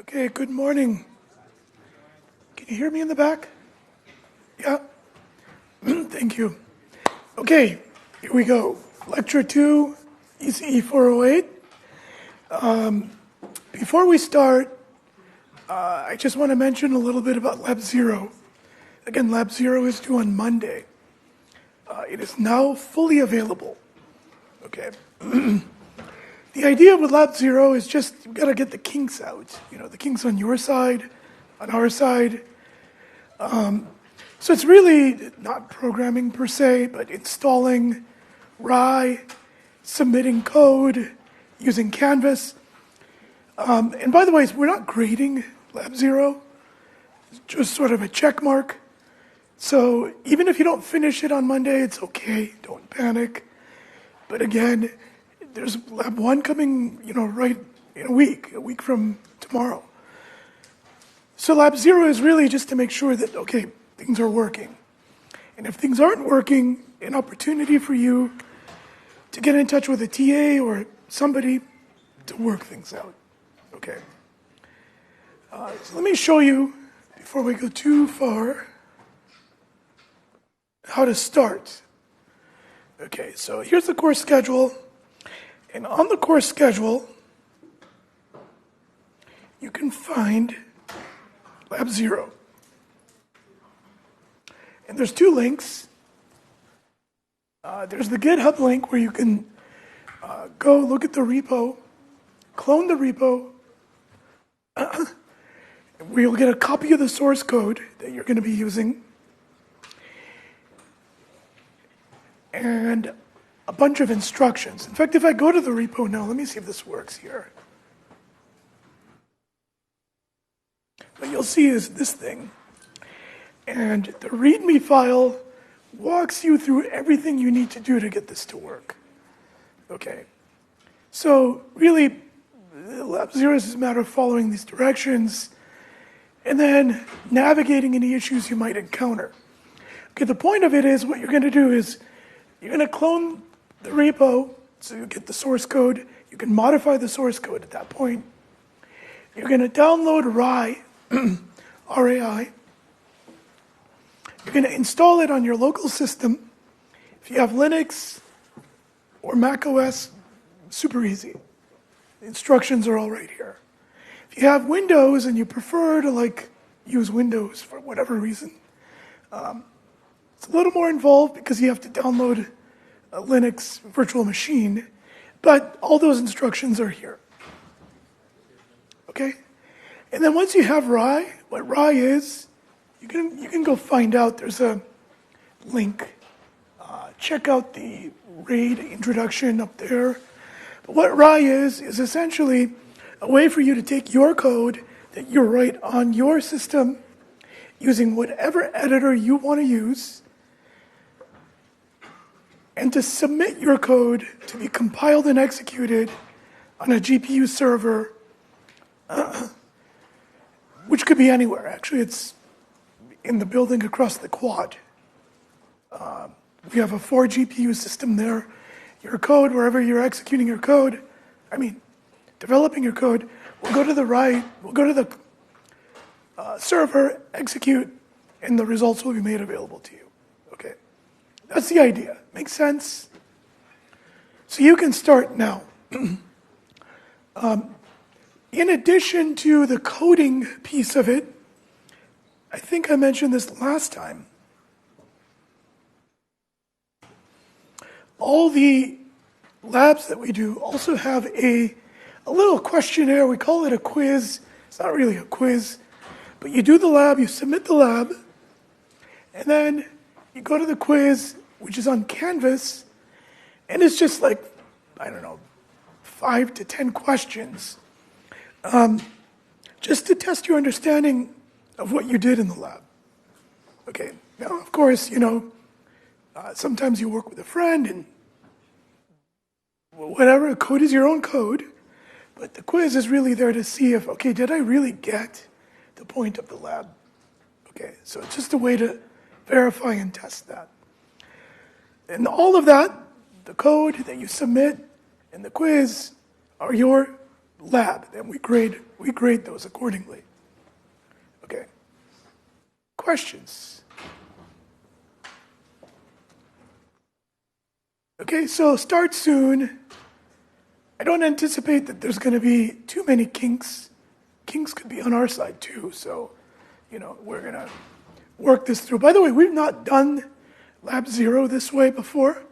Okay, good morning. Can you hear me in the back? Yeah? Thank you. Okay, here we go. Lecture 2, ECE 408. Before we start, I just want to mention a little bit about Lab 0. Again, Lab 0 is due on Monday. It is now fully available. Okay. The idea with Lab 0 is just, you've got to get the kinks out. You know, the kinks on your side, on our side. So it's really not programming per se, but installing Rye, submitting code, using Canvas. And by the way, we're not grading Lab 0. It's just sort of a check mark. So even if you don't finish it on Monday, it's okay. Don't panic. But again, there's Lab 1 coming, right in a week from tomorrow. So Lab 0 is really just to make sure that, okay, things are working. And if things aren't working, an opportunity for you to get in touch with a TA or somebody to work things out. Okay. So let me show you, before we go too far, how to start. Okay, so here's the course schedule. And on the course schedule, you can find Lab 0. And there's two links. There's the GitHub link where you can go look at the repo, clone the repo, where you'll get a copy of the source code that you're going to be using, and a bunch of instructions. In fact, if I go to the repo now, let me see if this works here. What you'll see is this thing. And the README file walks you through everything you need to do to get this to work. Okay. So really, Lab 0 is a matter of following these directions and then navigating any issues you might encounter. Okay, the point of it is what you're going to do is you're going to clone the repo, so you get the source code. You can modify the source code at that point. You're going to download Rye, R-A-I. You're going to install it on your local system. If you have Linux or Mac OS, super easy. The instructions are all right here. If you have Windows and you prefer to use Windows for whatever reason, it's a little more involved because you have to download a Linux virtual machine, but all those instructions are here. Okay? And then once you have Rye, what Rye is, you can go find out. There's a link. Check out the RAID introduction up there. But what Rye is essentially a way for you to take your code that you write on your system using whatever editor you want to use, and to submit your code to be compiled and executed on a GPU server, which could be anywhere. Actually, it's in the building across the quad. We have a 4 GPU system there. Your code, wherever you're executing your code, developing your code, will go to the server, execute, and the results will be made available to you. Okay. That's the idea. Makes sense? So you can start now. In addition to the coding piece of it, I think I mentioned this last time, all the labs that we do also have a little questionnaire. We call it a quiz. It's not really a quiz, but you do the lab, you submit the lab, and then you go to the quiz, which is on Canvas, and it's just 5 to 10 questions, just to test your understanding of what you did in the lab. Okay, now of course, sometimes you work with a friend and whatever, code is your own code, but the quiz is really there to see if, okay, did I really get the point of the lab? Okay, so it's just a way to verify and test that. And all of that, the code that you submit and the quiz, are your lab, and we grade those accordingly. Okay. Questions? Okay, so start soon. I don't anticipate that there's going to be too many kinks. Kinks could be on our side too, so, we're going to work this through. By the way, we've not done Lab 0 this way before.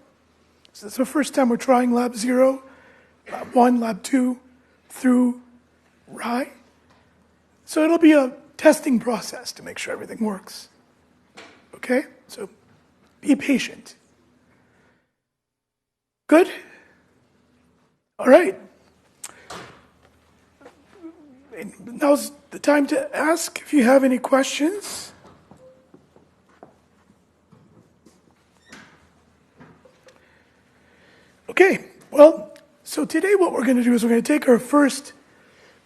So it's the first time we're trying Lab 0, Lab 1, Lab 2, through RAI. So it'll be a testing process to make sure everything works. Okay? So be patient. Good? All right. And now's the time to ask if you have any questions. Okay, well, so today what we're going to do is we're going to take our first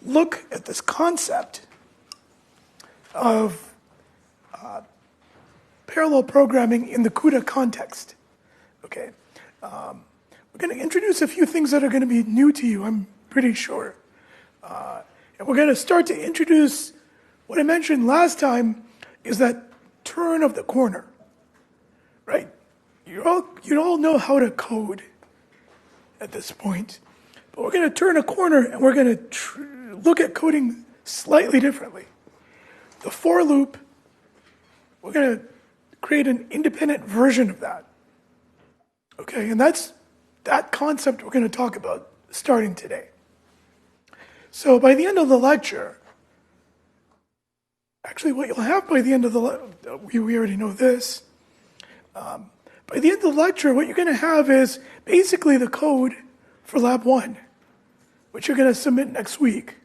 look at this concept of parallel programming in the Cuda context. Okay, we're going to introduce a few things that are going to be new to you, I'm pretty sure. And we're going to start to introduce what I mentioned last time is that turn of the corner, right? You all know how to code at this point, but we're going to turn a corner and we're going to look at coding slightly differently. The for loop, we're going to create an independent version of that. Okay, and that's that concept we're going to talk about starting today. So by the end of the lecture, actually what you'll have by the end of the lecture, we already know this. By the end of the lecture, what you're going to have is basically the code for Lab 1, which you're going to submit next week.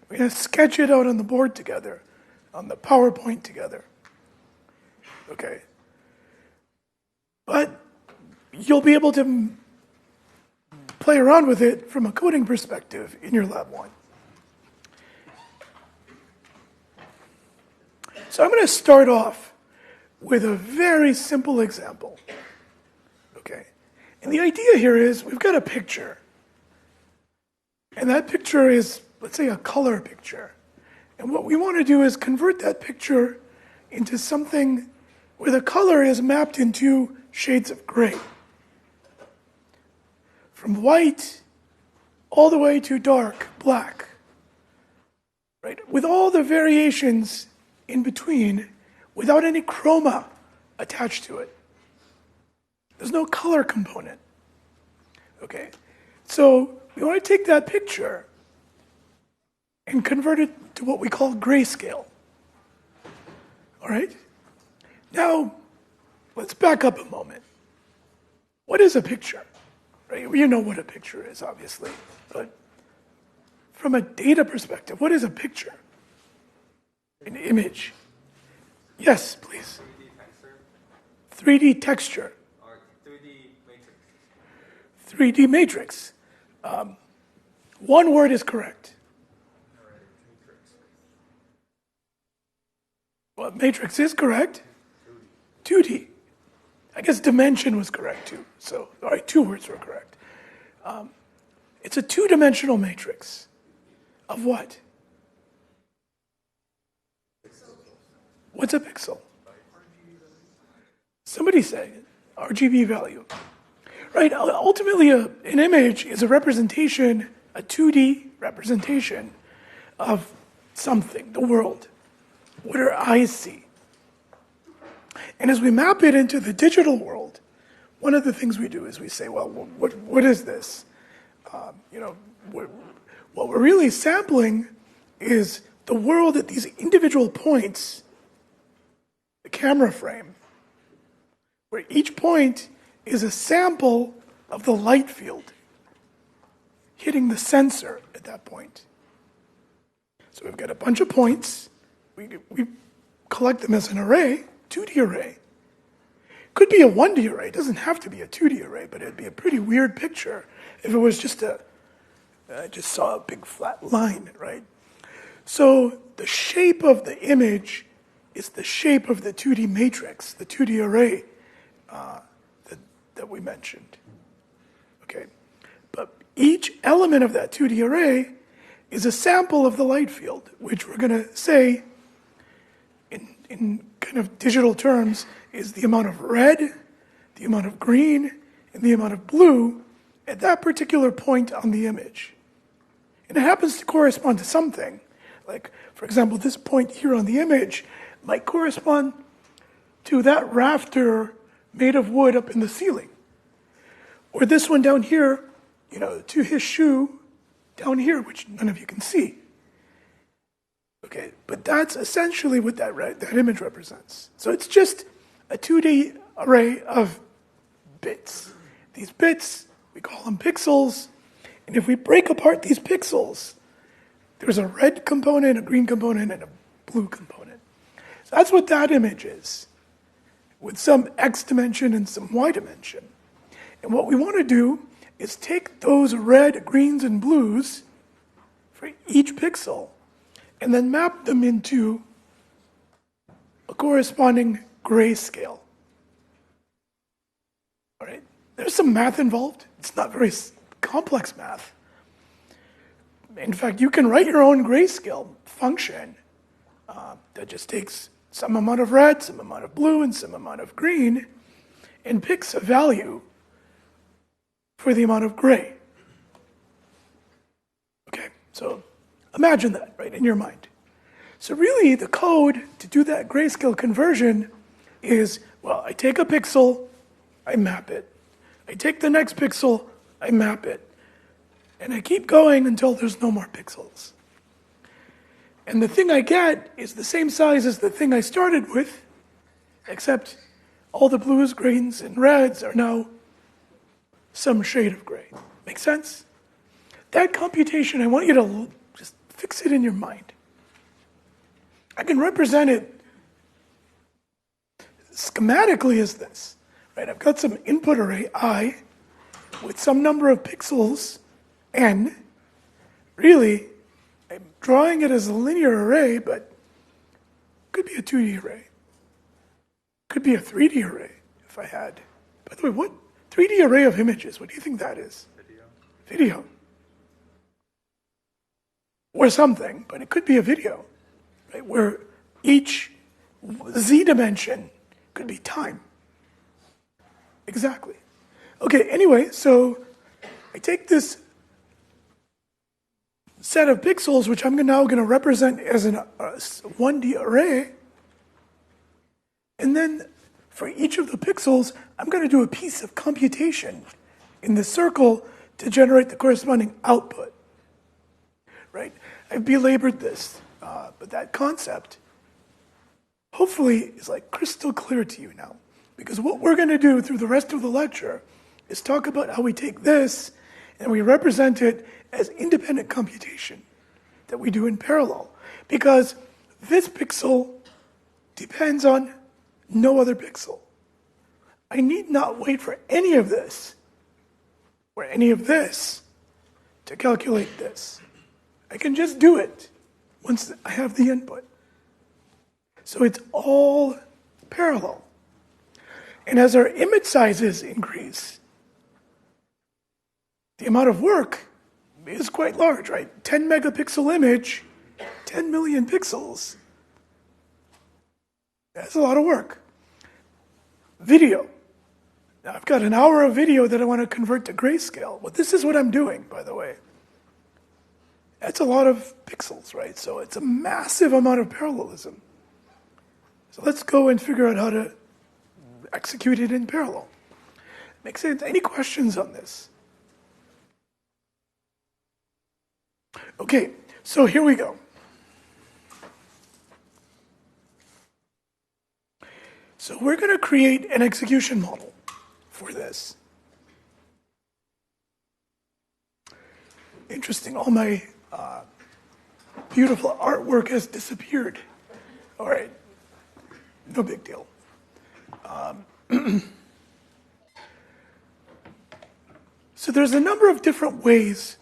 We're going to sketch it out on the board together, on the PowerPoint together. Okay. But you'll be able to play around with it from a coding perspective in your Lab 1. So I'm going to start off with a very simple example. Okay. And the idea here is we've got a picture. And that picture is, let's say, a color picture. And what we want to do is convert that picture into something where the color is mapped into shades of gray. From white all the way to dark black. Right? With all the variations in between, without any chroma attached to it. There's no color component. Okay, so we want to take that picture and convert it to what we call grayscale. All right? Now, let's back up a moment. What is a picture? Right? You know what a picture is, obviously, but from a data perspective, what is a picture? An image. Yes, please. 3D texture. 3D matrix. 3D matrix. One word is correct. Well, matrix is correct. 2D. I guess dimension was correct too. So, all right, two words were correct. It's a two-dimensional matrix. Of what? What's a pixel? Somebody say it. RGB value. Right, ultimately an image is a representation, a 2D representation of something, the world, what our eyes see. And as we map it into the digital world, one of the things we do is we say, well, what is this? What we're really sampling is the world at these individual points, the camera frame, where each point is a sample of the light field hitting the sensor at that point. So we've got a bunch of points. We collect them as an array, 2D array. Could be a 1D array. It doesn't have to be a 2D array, but it'd be a pretty weird picture if it was just I just saw a big flat line, right? So the shape of the image is the shape of the 2D matrix, the 2D array that we mentioned. Okay, but each element of that 2D array is a sample of the light field, which we're going to say in kind of digital terms is the amount of red, the amount of green, and the amount of blue at that particular point on the image. And it happens to correspond to something. Like, for example, this point here on the image might correspond to that rafter made of wood up in the ceiling. Or this one down here, to his shoe down here, which none of you can see. Okay, but that's essentially what that image represents. So it's just a 2D array of bits. These bits, we call them pixels, and if we break apart these pixels, there's a red component, a green component, and a blue component. So that's what that image is, with some x dimension and some y dimension. And what we want to do is take those red, greens, and blues for each pixel and then map them into a corresponding grayscale. All right, there's some math involved. It's not very complex math. In fact, you can write your own grayscale function that just takes some amount of red, some amount of blue, and some amount of green, and picks a value for the amount of gray. Okay, so imagine that, right, in your mind. So really, the code to do that grayscale conversion is, well, I take a pixel, I map it. I take the next pixel, I map it. And I keep going until there's no more pixels. And the thing I get is the same size as the thing I started with, except all the blues, greens, and reds are now some shade of gray. Make sense? That computation, I want you to just fix it in your mind. I can represent it schematically as this. Right? I've got some input array, I, with some number of pixels, n. Really, I'm drawing it as a linear array, but it could be a 2D array. It could be a 3D array, if I had. By the way, what 3D array of images, what do you think that is? Video. Or something, but it could be a video, right? Where each z dimension could be time. Exactly. Okay, anyway, so I take this set of pixels, which I'm now going to represent as a 1D array, and then for each of the pixels, I'm going to do a piece of computation in the circle to generate the corresponding output. Right? I've belabored this, but that concept hopefully is like crystal clear to you now. Because what we're going to do through the rest of the lecture is talk about how we take this and we represent it as independent computation that we do in parallel. Because this pixel depends on no other pixel. I need not wait for any of this or any of this to calculate this. I can just do it once I have the input. So it's all parallel. And as our image sizes increase, the amount of work is quite large, right? 10 megapixel image, 10 million pixels. That's a lot of work. Video. Now I've got an hour of video that I want to convert to grayscale. Well, this is what I'm doing, by the way. That's a lot of pixels, right? So it's a massive amount of parallelism. So let's go and figure out how to execute it in parallel. Make sense? Any questions on this? Okay, so here we go. So we're going to create an execution model for this. Interesting, all my beautiful artwork has disappeared. All right, no big deal. So there's a number of different ways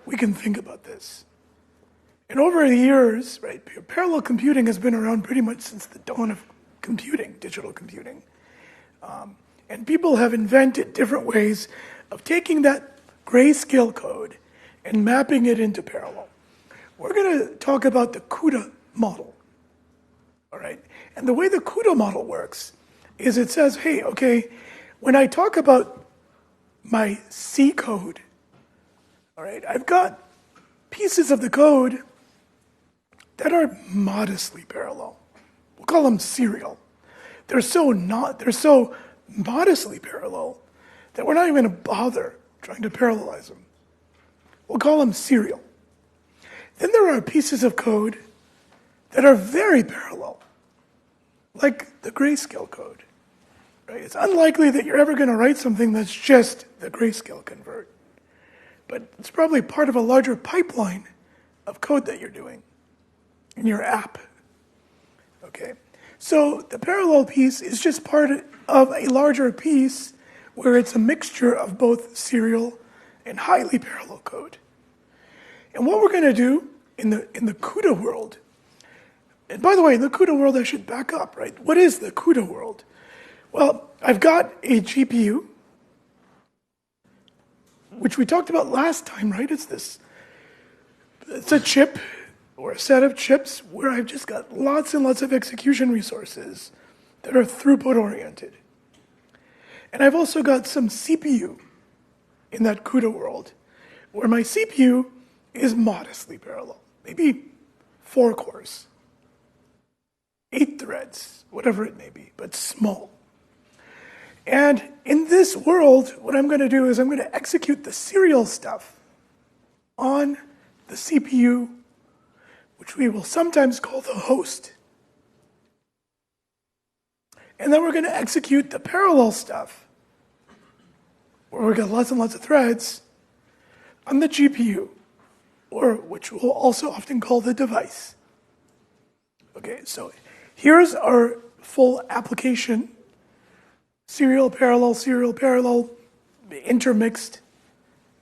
we can think about this. And over the years, right, parallel computing has been around pretty much since the dawn of computing, digital computing. And people have invented different ways of taking that grayscale code and mapping it into parallel. we're going to talk about the Cuda model. All right? And the way the Cuda model works is it says, hey, okay, when I talk about my C code, all right, I've got pieces of the code that are modestly parallel. We'll call them serial. They're so modestly parallel that we're not even going to bother trying to parallelize them. We'll call them serial. Then there are pieces of code that are very parallel, like the grayscale code. Right? It's unlikely that you're ever going to write something that's just the grayscale convert. But it's probably part of a larger pipeline of code that you're doing in your app. Okay, so the parallel piece is just part of a larger piece where it's a mixture of both serial and highly parallel code. And what we're going to do in the Cuda world, and by the way, in the Cuda world, I should back up, right? What is the Cuda world? Well, I've got a GPU, which we talked about last time, right? It's a chip or a set of chips where I've just got lots and lots of execution resources that are throughput oriented. And I've also got some CPU in that Cuda world where my CPU is modestly parallel, maybe 4 cores, 8 threads, whatever it may be, but small. And in this world, what I'm going to do is I'm going to execute the serial stuff on the CPU, which we will sometimes call the host. And then we're going to execute the parallel stuff, where we've got lots and lots of threads, on the GPU, or which we'll also often call the device. Okay, so here's our full application. Serial, parallel, intermixed,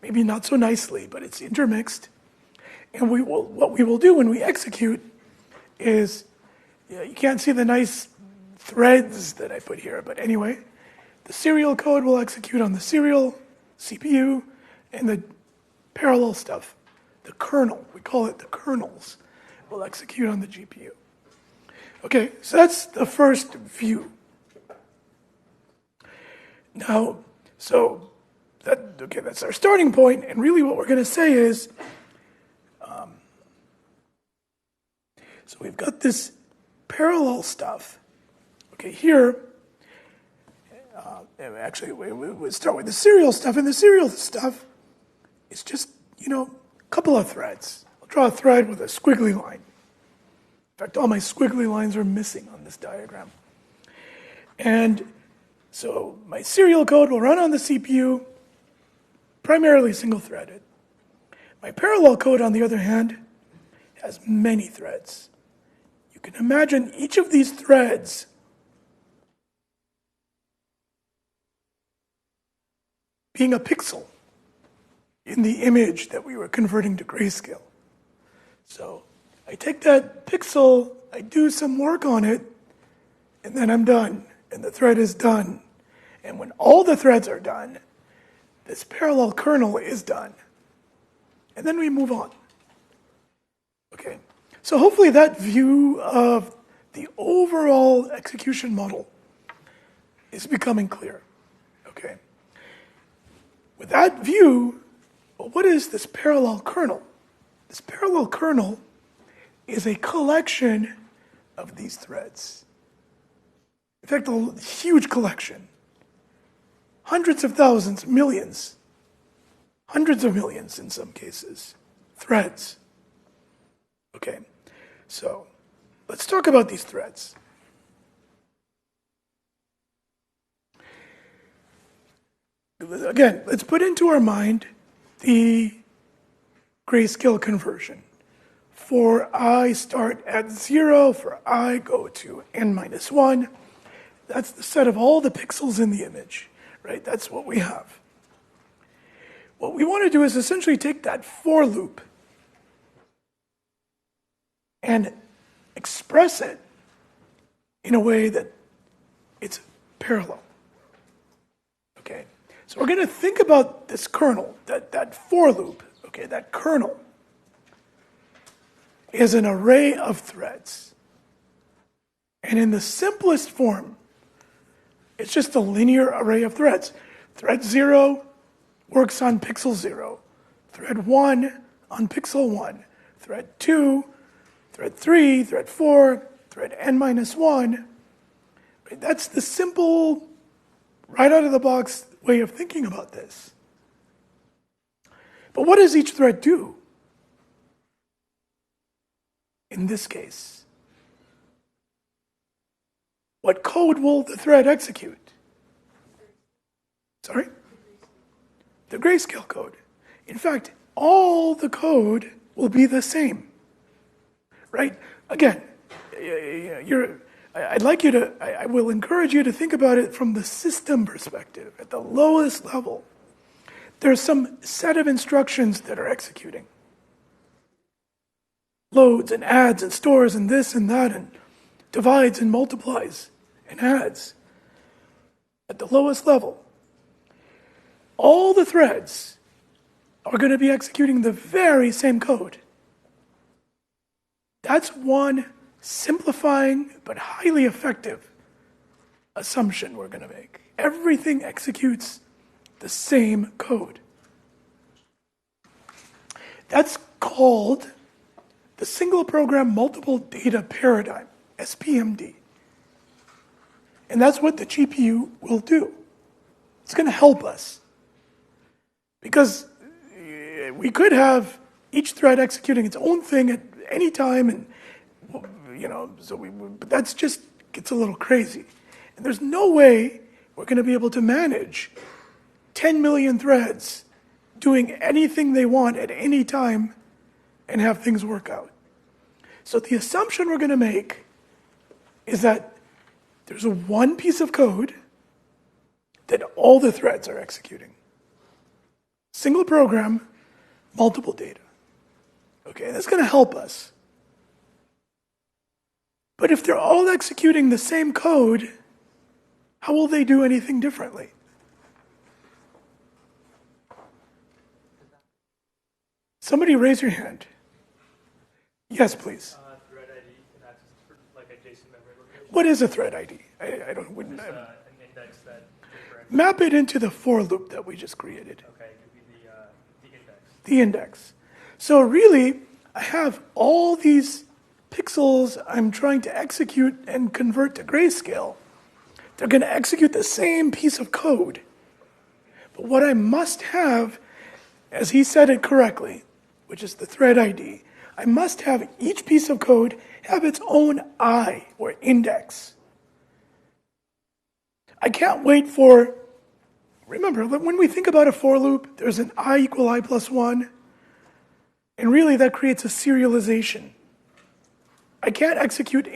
maybe not so nicely, but it's intermixed. And what we will do when we execute is, you can't see the nice threads that I put here, but anyway, the serial code will execute on the serial CPU, and the parallel stuff, the kernel, we call it the kernels, will execute on the GPU. Okay, so that's the first view. Now, that's our starting point, and really what we're going to say is, so we've got this parallel stuff. Okay, here, actually, we start with the serial stuff, and the serial stuff is just, a couple of threads. I'll draw a thread with a squiggly line. In fact, all my squiggly lines are missing on this diagram. And so my serial code will run on the CPU, primarily single-threaded. My parallel code, on the other hand, has many threads. You can imagine each of these threads being a pixel in the image that we were converting to grayscale. So I take that pixel, I do some work on it, and then I'm done, and the thread is done. And when all the threads are done, this parallel kernel is done. And then we move on. Okay, so hopefully that view of the overall execution model is becoming clear. Okay, with that view, well, what is this parallel kernel? This parallel kernel is a collection of these threads. In fact, a huge collection. Hundreds of thousands, millions, hundreds of millions in some cases, threads. Okay, so let's talk about these threads. Again, let's put into our mind the grayscale conversion. For I start at 0, for I go to n-1. That's the set of all the pixels in the image, right? That's what we have. What we want to do is essentially take that for loop and express it in a way that it's parallel. Okay, so we're going to think about this kernel, that for loop, okay, that kernel. is an array of threads. And in the simplest form, it's just a linear array of threads. Thread 0 works on pixel 0. Thread 1 on pixel 1. Thread 2, thread 3, thread 4, thread n minus 1. Right? That's the simple, right out of the box way of thinking about this. But what does each thread do? In this case, what code will the thread execute? Sorry? The grayscale code. In fact, all the code will be the same. Right? Again, I will encourage you to think about it from the system perspective. At the lowest level, there's some set of instructions that are executing. Loads and adds and stores and this and that and divides and multiplies and adds. At the lowest level, all the threads are going to be executing the very same code. That's one simplifying but highly effective assumption we're going to make. Everything executes the same code. That's called the single program multiple data paradigm, SPMD. And that's what the GPU will do. It's going to help us. Because we could have each thread executing its own thing at any time, and but that's just gets a little crazy. And there's no way we're going to be able to manage 10 million threads doing anything they want at any time and have things work out. So the assumption we're going to make is that there's one piece of code that all the threads are executing. Single program, multiple data. Okay, that's going to help us. But if they're all executing the same code, how will they do anything differently? Somebody raise your hand. Yes, please. Thread ID can access like a JSON memory location. What is a thread ID? I wouldn't. It's an index that different. Map it into the for loop that we just created. Okay, it could be the index. The index. So really, I have all these pixels I'm trying to execute and convert to grayscale. They're going to execute the same piece of code. But what I must have, as he said it correctly, which is the thread ID, I must have each piece of code have its own I, or index. I can't wait for, remember, when we think about a for loop, there's an I equal I plus 1, and really that creates a serialization. I can't execute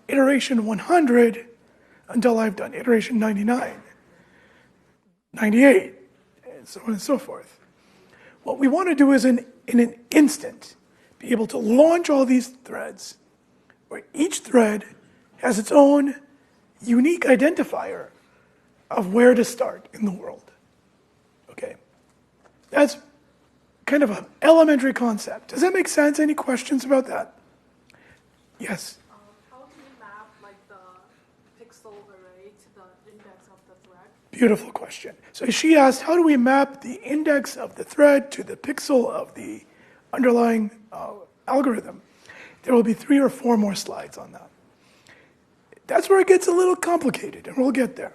iteration 100 until I've done iteration 99, 98, and so on and so forth. What we want to do is in an instant, be able to launch all these threads, where each thread has its own unique identifier of where to start in the world. Okay? That's kind of an elementary concept. Does that make sense? Any questions about that? Yes? How do you map the pixel array to the index of the thread? Beautiful question. So she asked, how do we map the index of the thread to the pixel of the underlying algorithm? There will be 3 or 4 more slides on that. That's where it gets a little complicated, and we'll get there.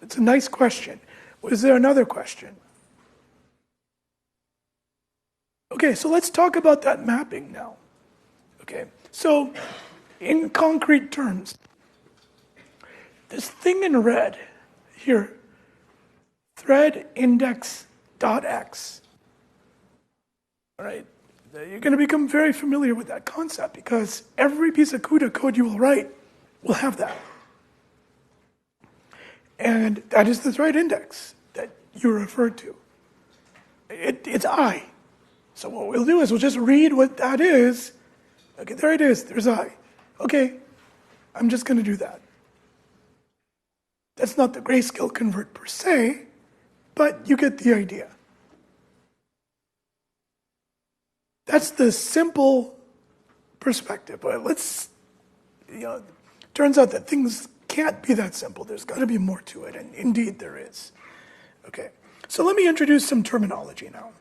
It's a nice question. Was there another question? Okay, so let's talk about that mapping now. Okay, so in concrete terms, this thing in red here, thread index.x, all right? You're going to become very familiar with that concept because every piece of Cuda code you will write will have that. And that is the thread index that you referred to. It's I. So what we'll do is we'll just read what that is. Okay, there it is. There's I. Okay, I'm just going to do that. That's not the grayscale convert per se, but you get the idea. That's the simple perspective. But turns out that things can't be that simple. There's got to be more to it, and indeed there is. Okay, so let me introduce some terminology now.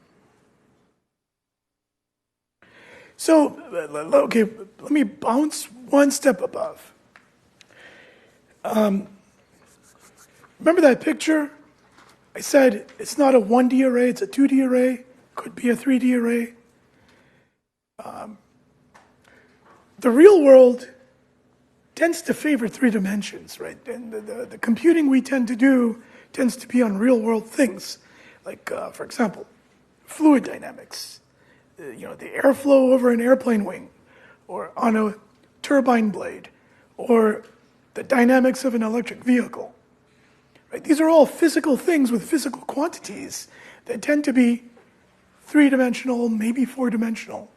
So, okay, let me bounce one step above. Remember that picture? I said it's not a 1D array, it's a 2D array, could be a 3D array. The real world tends to favor 3 dimensions, right? And the computing we tend to do tends to be on real world things, like, for example, fluid dynamics. The airflow over an airplane wing, or on a turbine blade, or the dynamics of an electric vehicle. Right? These are all physical things with physical quantities that tend to be 3-dimensional, maybe 4-dimensional.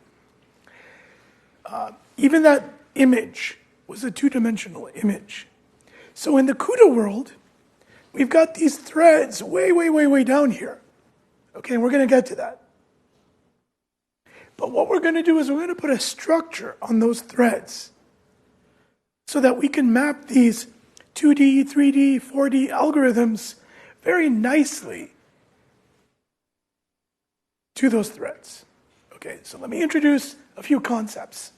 Even that image was a 2-dimensional image. So in the Cuda world, we've got these threads way, way, way, way down here. Okay, and we're going to get to that. But what we're going to do is we're going to put a structure on those threads so that we can map these 2D, 3D, 4D algorithms very nicely to those threads. Okay, so let me introduce a few concepts.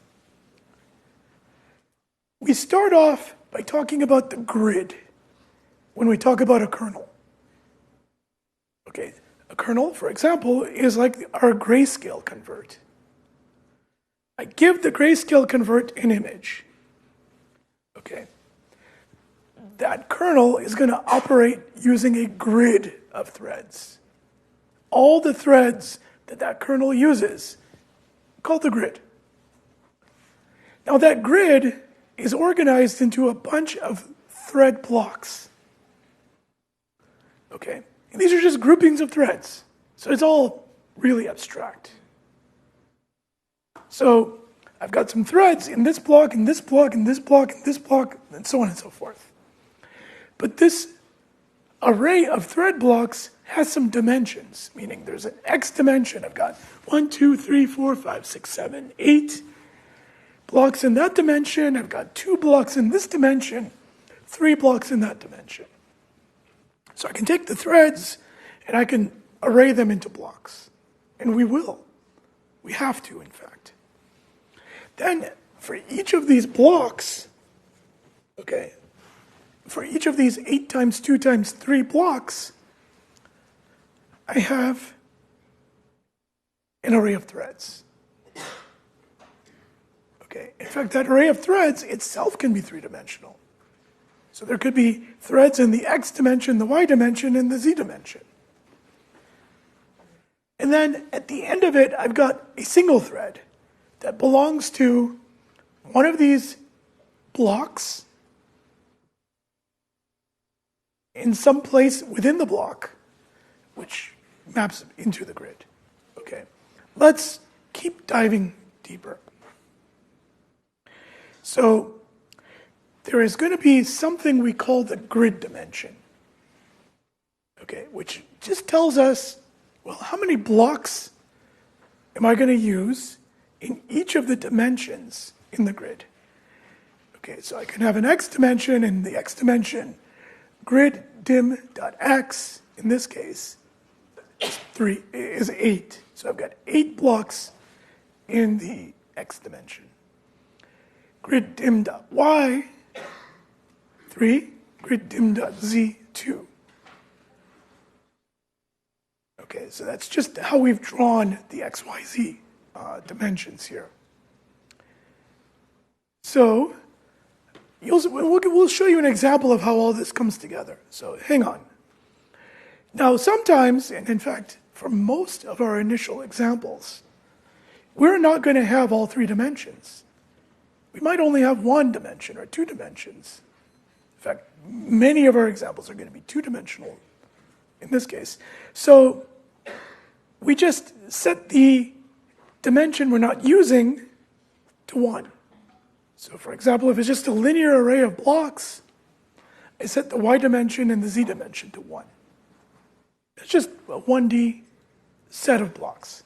We start off by talking about the grid when we talk about a kernel. Okay, a kernel, for example, is like our grayscale convert. I give the grayscale convert an image. Okay. That kernel is going to operate using a grid of threads. All the threads that kernel uses, called the grid. Now that grid is organized into a bunch of thread blocks. Okay. And these are just groupings of threads. So it's all really abstract. So I've got some threads in this block, in this block, in this block, in this block, and so on and so forth. But this array of thread blocks has some dimensions, meaning there's an X dimension. I've got 1, 2, 3, 4, 5, 6, 7, 8 blocks in that dimension. I've got 2 blocks in this dimension, 3 blocks in that dimension. So I can take the threads and I can array them into blocks. And we will. We have to, in fact. Then, for each of these blocks, okay, for each of these 8 times 2 times 3 blocks, I have an array of threads. Okay, in fact, that array of threads itself can be 3-dimensional. So there could be threads in the X dimension, the Y dimension, and the Z dimension. And then at the end of it, I've got a single thread that belongs to one of these blocks in some place within the block, which maps into the grid. Okay, let's keep diving deeper. So there is going to be something we call the grid dimension, okay, which just tells us, well, how many blocks am I going to use in each of the dimensions in the grid? Okay, so I can have an X dimension, and the X dimension grid dim.x, in this case, is 8. So I've got 8 blocks in the X dimension. Grid dim.y, 3. Grid dim.z, 2. Okay, so that's just how we've drawn the XYZ dimensions here. So we'll show you an example of how all this comes together. So hang on. Now sometimes, and in fact, for most of our initial examples, we're not going to have all 3 dimensions. We might only have 1 dimension or 2 dimensions. In fact, many of our examples are going to be 2-dimensional in this case. So we just set the dimension we're not using to 1. So for example, if it's just a linear array of blocks, I set the Y dimension and the Z dimension to 1. It's just a 1D set of blocks.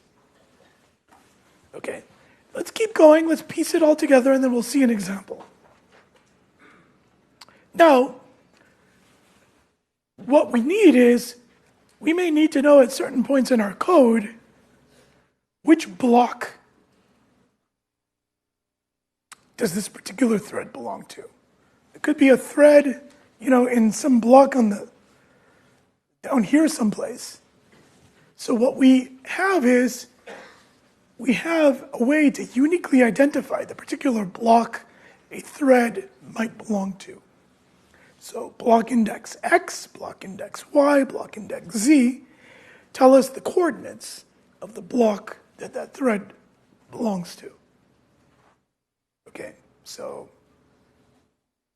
Okay. let's keep going. Let's piece it all together, and then we'll see an example. Now, what we need is, we may need to know at certain points in our code which block does this particular thread belong to. It could be a thread, in some block down here someplace. So what we have is, we have a way to uniquely identify the particular block a thread might belong to. So block index X, block index Y, block index Z tell us the coordinates of the block that thread belongs to. Okay, so,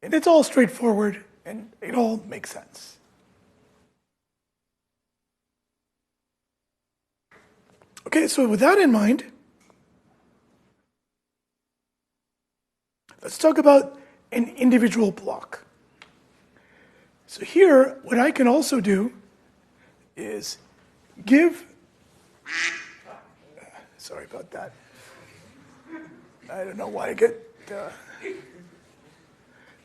and it's all straightforward and it all makes sense. Okay, so with that in mind, let's talk about an individual block. So here, what I can also do is sorry about that. I don't know why I get,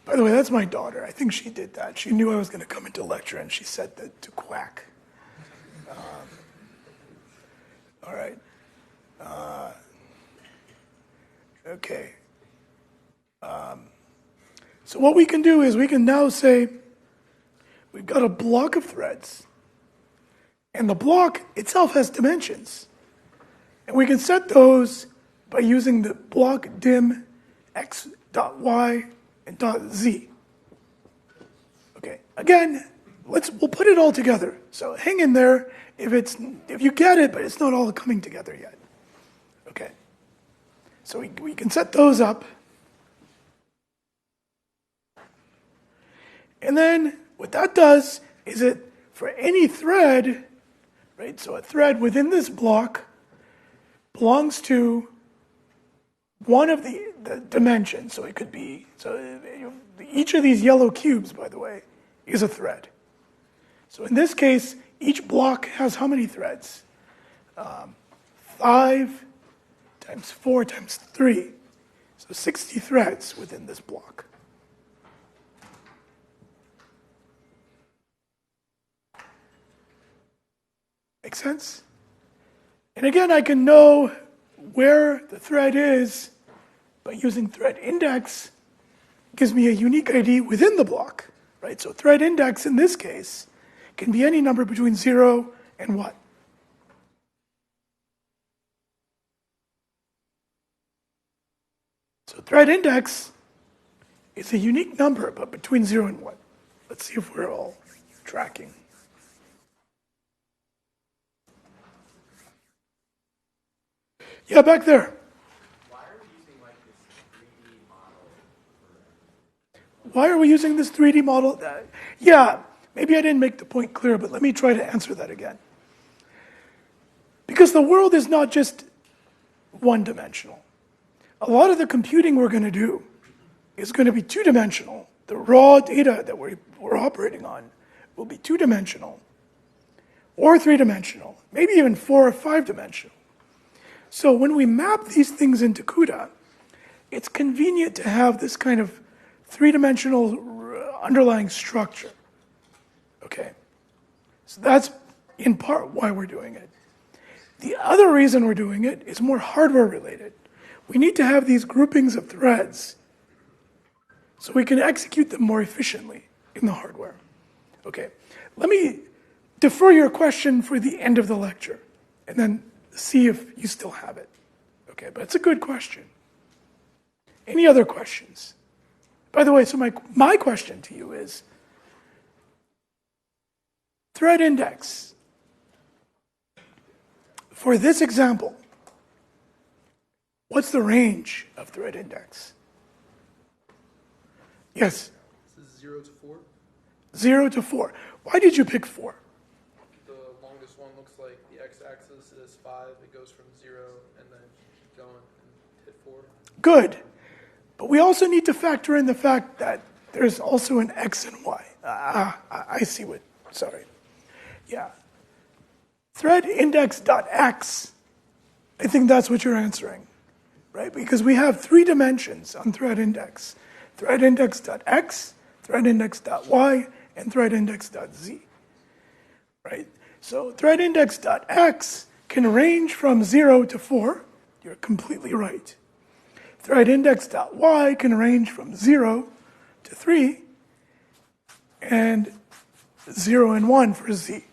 by the way, that's my daughter. I think she did that. She knew I was going to come into lecture and she said that to quack. All right. Okay. So what we can do is we can now say we've got a block of threads, and the block itself has dimensions. And we can set those by using the block dim x.y and .z. Okay, again, we'll put it all together. So hang in there if you get it, but it's not all coming together yet. Okay, so we can set those up. And then what that does is for any thread, right? So a thread within this block belongs to one of the dimensions. So it could be, each of these yellow cubes, by the way, is a thread. So in this case, each block has how many threads? 5 times 4 times 3. So 60 threads within this block. Make sense? And again, I can know where the thread is by using thread index. It gives me a unique ID within the block, right? So thread index in this case can be any number between 0 and what? So thread index is a unique number, but between 0 and what? Let's see if we're all tracking. Yeah, back there. Why are we using this 3D model? Why are we using this 3D model? Yeah, maybe I didn't make the point clear, but let me try to answer that again. Because the world is not just one-dimensional. A lot of the computing we're going to do is going to be two-dimensional. The raw data that we're operating on will be two-dimensional or three-dimensional, maybe even 4 or 5-dimensional. So when we map these things into Cuda, it's convenient to have this kind of three-dimensional underlying structure. Okay, so that's in part why we're doing it. The other reason we're doing it is more hardware related. We need to have these groupings of threads so we can execute them more efficiently in the hardware. Okay, let me defer your question for the end of the lecture and then see if you still have it. Okay, but it's a good question. Any other questions? By the way, so my question to you is, thread index. For this example, what's the range of thread index? Yes? This is 0 to 4. 0 to 4. Why did you pick 4? The longest one looks like the x-axis is 5. It goes from 0 and then keep going and hit 4. Good. But we also need to factor in the fact that there's also an x and y. I see what, sorry. Yeah. Thread index.x, I think that's what you're answering. right? Because we have 3 dimensions on thread index. Thread index.x, thread index.y, and thread index.z, right? So thread index.x can range from 0 to 4. You're completely right. Thread index.y can range from 0 to 3, and 0 and 1 for z.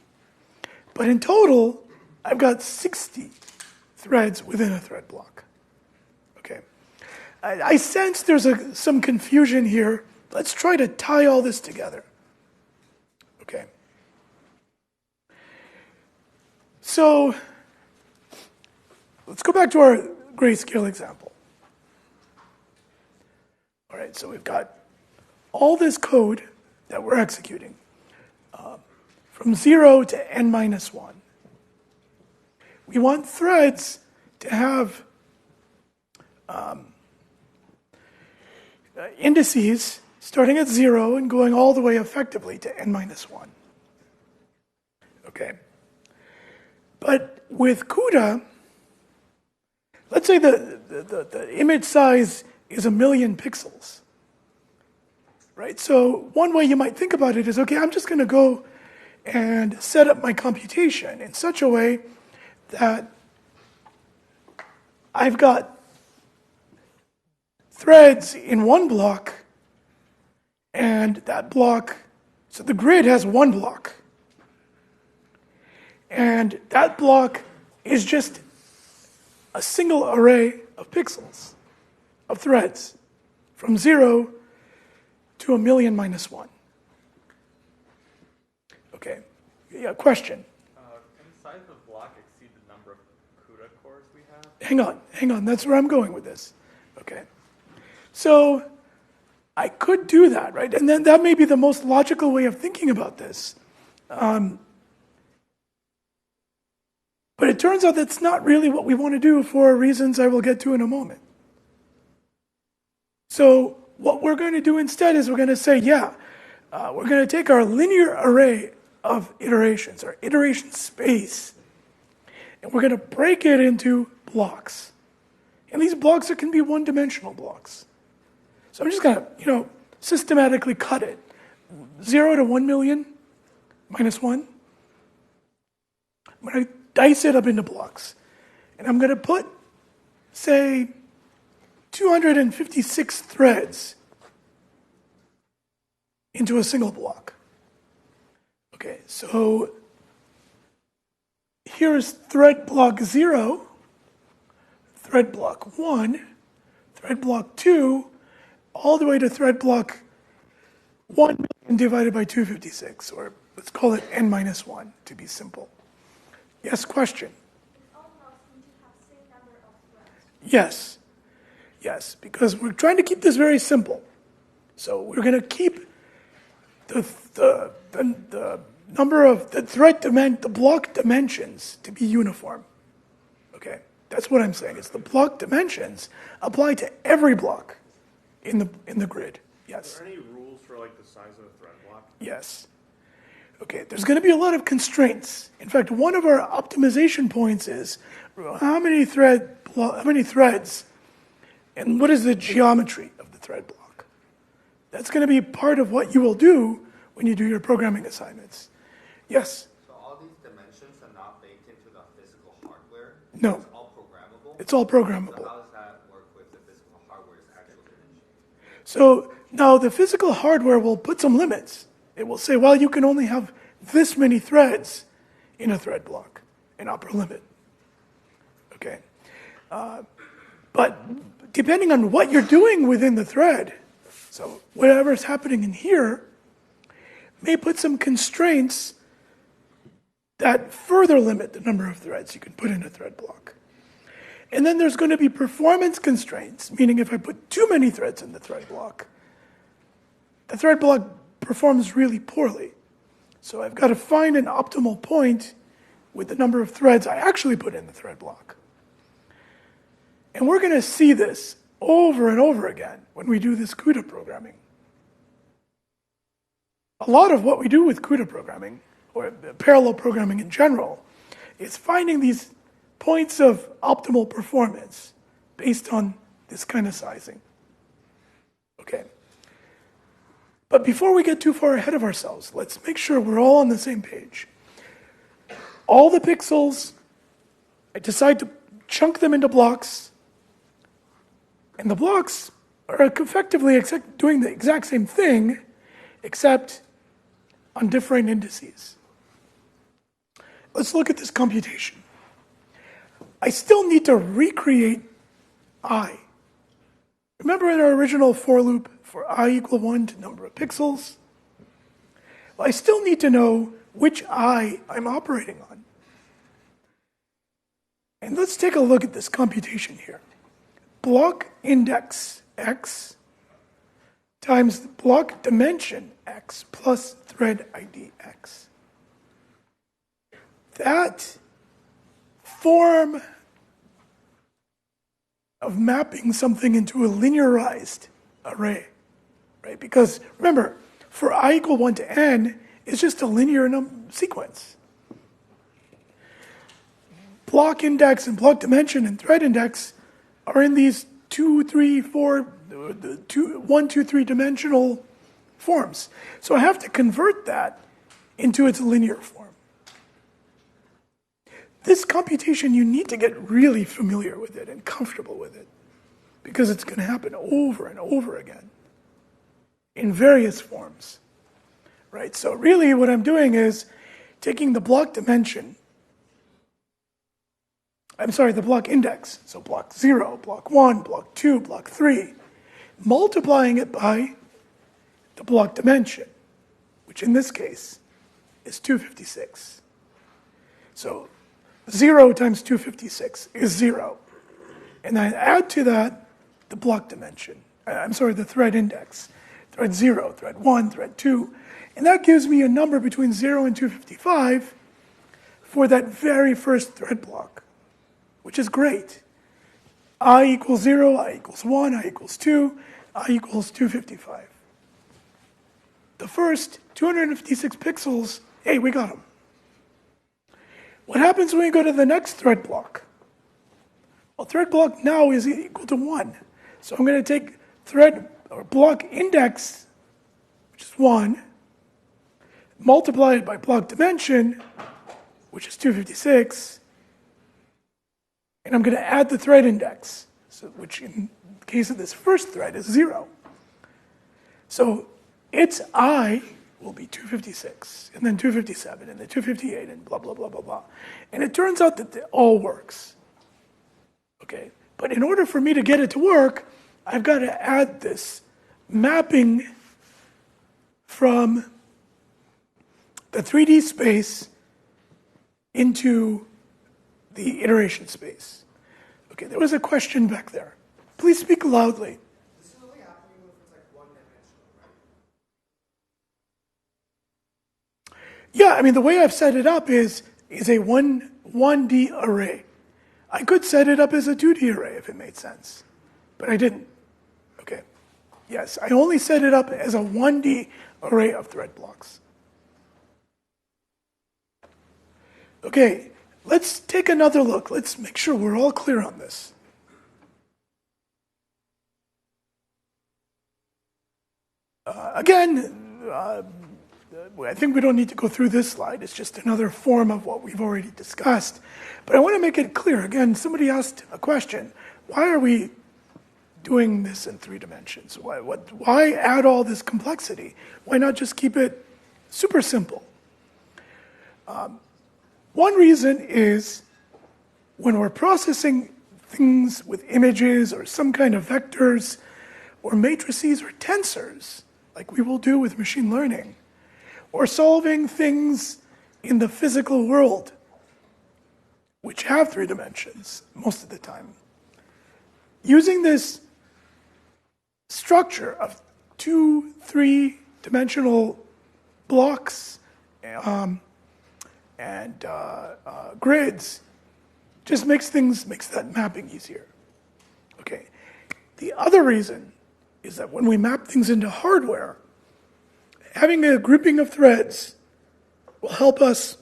But in total, I've got 60 threads within a thread block. Okay. I sense there's some confusion here. Let's try to tie all this together. Okay. So, let's go back to our grayscale example. All right, so we've got all this code that we're executing from 0 to n minus 1. We want threads to have indices starting at 0 and going all the way effectively to n minus 1. Okay. But with Cuda, let's say the image size is 1 million pixels. Right? So one way you might think about it is, okay, I'm just going to go and set up my computation in such a way that I've got threads in one block, and that block, so the grid has one block. And that block is just a single array of pixels, of threads, from 0 to 1 million minus 1. Okay. Yeah, question. Can the size of the block exceed the number of Cuda cores we have? Hang on. That's where I'm going with this. Okay. So I could do that, right? And then that may be the most logical way of thinking about this. But it turns out that's not really what we want to do for reasons I will get to in a moment. So what we're going to do instead is we're going to say, we're going to take our linear array of iterations, our iteration space, and we're going to break it into blocks. And these blocks can be one-dimensional blocks. So I'm just going to, systematically cut it. 0 to 1 million minus 1. I'm going to dice it up into blocks. And I'm going to put, say, 256 threads into a single block. Okay, so here's thread block 0, thread block 1, thread block 2, all the way to thread block 1 million divided by 256, or let's call it n minus 1 to be simple. Yes, question? Yes, because we're trying to keep this very simple. So we're going to keep the number of the block dimensions to be uniform. Okay, that's what I'm saying. It's the block dimensions apply to every block in the grid. Yes. Are there any rules for like the size of a thread block? Yes. Okay, there's going to be a lot of constraints. In fact, one of our optimization points is how many threads, and what is the geometry of the thread block. That's going to be part of what you will do when you do your programming assignments. Yes? So all these dimensions are not baked into the physical hardware? No. It's all programmable? It's all programmable. So how does that work with the physical hardware's actual dimensions? So now the physical hardware will put some limits. It will say, well, you can only have this many threads in a thread block, an upper limit. Okay. But depending on what you're doing within the thread, so whatever's happening in here may put some constraints that further limit the number of threads you can put in a thread block. And then there's going to be performance constraints, meaning if I put too many threads in the thread block, the thread block performs really poorly. So I've got to find an optimal point with the number of threads I actually put in the thread block. And we're going to see this over and over again when we do this Cuda programming. A lot of what we do with Cuda programming, or parallel programming in general, is finding these points of optimal performance based on this kind of sizing. Okay. But before we get too far ahead of ourselves, let's make sure we're all on the same page. All the pixels, I decide to chunk them into blocks, and the blocks are effectively doing the exact same thing, except on different indices. Let's look at this computation. I still need to recreate I. Remember in our original for loop for I equal 1 to number of pixels? Well, I still need to know which I I'm operating on. And let's take a look at this computation here. Block index x times block dimension x plus thread ID x. That form of mapping something into a linearized array, right? Because remember, for I equal 1 to n, it's just a linear sequence. Block index and block dimension and thread index are in these 1, 2, 3 dimensional forms. So I have to convert that into its linear form. This computation, you need to get really familiar with it and comfortable with it, because it's going to happen over and over again in various forms, right? So really what I'm doing is taking the block dimension, the block index, so block 0, block 1, block 2, block 3, multiplying it by the block dimension, which in this case is 256. So 0 times 256 is 0. And I add to that the block dimension. The thread index. Thread 0, thread 1, thread 2. And that gives me a number between 0 and 255 for that very first thread block, which is great. I equals 0, I equals 1, I equals 2, I equals 255. The first 256 pixels, hey, we got them. What happens when we go to the next thread block? Well, thread block now is equal to 1. So I'm going to take thread or block index, which is 1, multiply it by block dimension, which is 256, and I'm going to add the thread index, which in the case of this first thread is 0. So its I will be 256, and then 257, and then 258, and blah, blah, blah, blah, blah. And it turns out that it all works. Okay? But in order for me to get it to work, I've got to add this mapping from the 3D space into the iteration space. Okay, there was a question back there. Please speak loudly. This is only happening if it's like one-dimensional, right? Yeah, the way I've set it up is a 1D array. I could set it up as a 2D array if it made sense, but I didn't. Okay. Yes, I only set it up as a 1D array of thread blocks. Okay, let's take another look. Let's make sure we're all clear on this. I think we don't need to go through this slide. It's just another form of what we've already discussed. But I want to make it clear. Again, somebody asked a question. Why are we doing this in 3 dimensions? Why add all this complexity? Why not just keep it super simple? One reason is when we're processing things with images or some kind of vectors or matrices or tensors, like we will do with machine learning, or solving things in the physical world, which have 3 dimensions most of the time. Using this structure of 2, 3-dimensional blocks and grids just makes that mapping easier. Okay. The other reason is that when we map things into hardware, having a grouping of threads will help us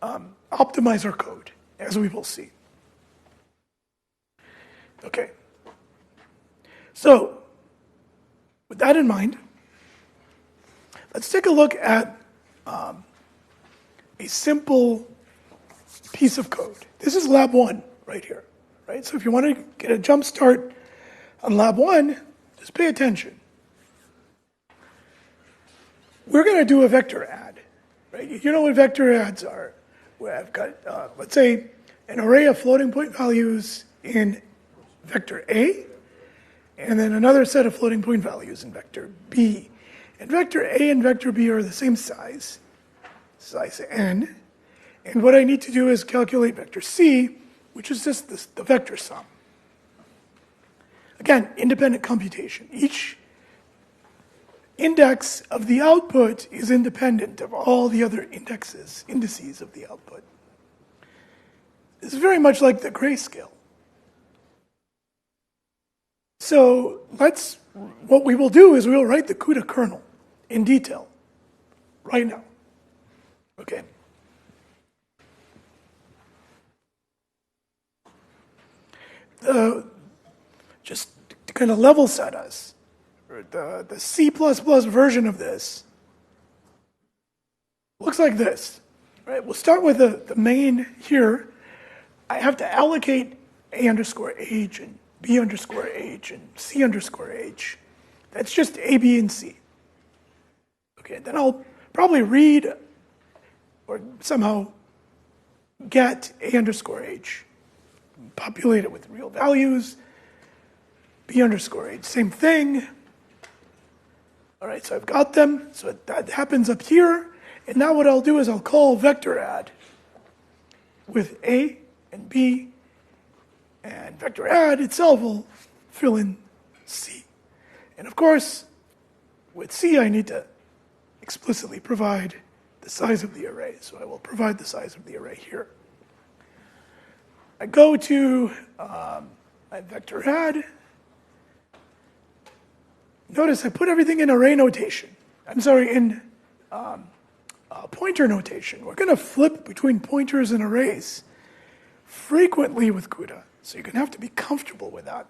optimize our code, as we will see. Okay. So, with that in mind, let's take a look at a simple piece of code. This is lab 1 right here, right? So if you want to get a jump start on lab 1, just pay attention. We're going to do a vector add, right? You know what vector adds are. Where I've got, let's say, an array of floating point values in vector A, and then another set of floating point values in vector B. And vector A and vector B are the same size n. And what I need to do is calculate vector C, which is just the vector sum. Again, independent computation. Each index of the output is independent of all the other indices of the output. It's very much like the grayscale. So what we will do is we'll write the Cuda kernel in detail right now. Okay. Just to kind of level set us, the C++ version of this looks like this. Right? We'll start with the main here. I have to allocate A underscore age and B underscore age and C underscore age. That's just A, B, and C. Okay, then I'll probably read or somehow get A underscore age, populate it with real values, B underscore age, same thing. All right, so I've got them, so that happens up here. And now what I'll do is I'll call vector add with A and B, and vector add itself will fill in C. And of course, with C, I need to explicitly provide the size of the array. So I will provide the size of the array here. I go to my vector add. Notice I put everything in array notation. In pointer notation. We're going to flip between pointers and arrays frequently with Cuda. So you're going to have to be comfortable with that.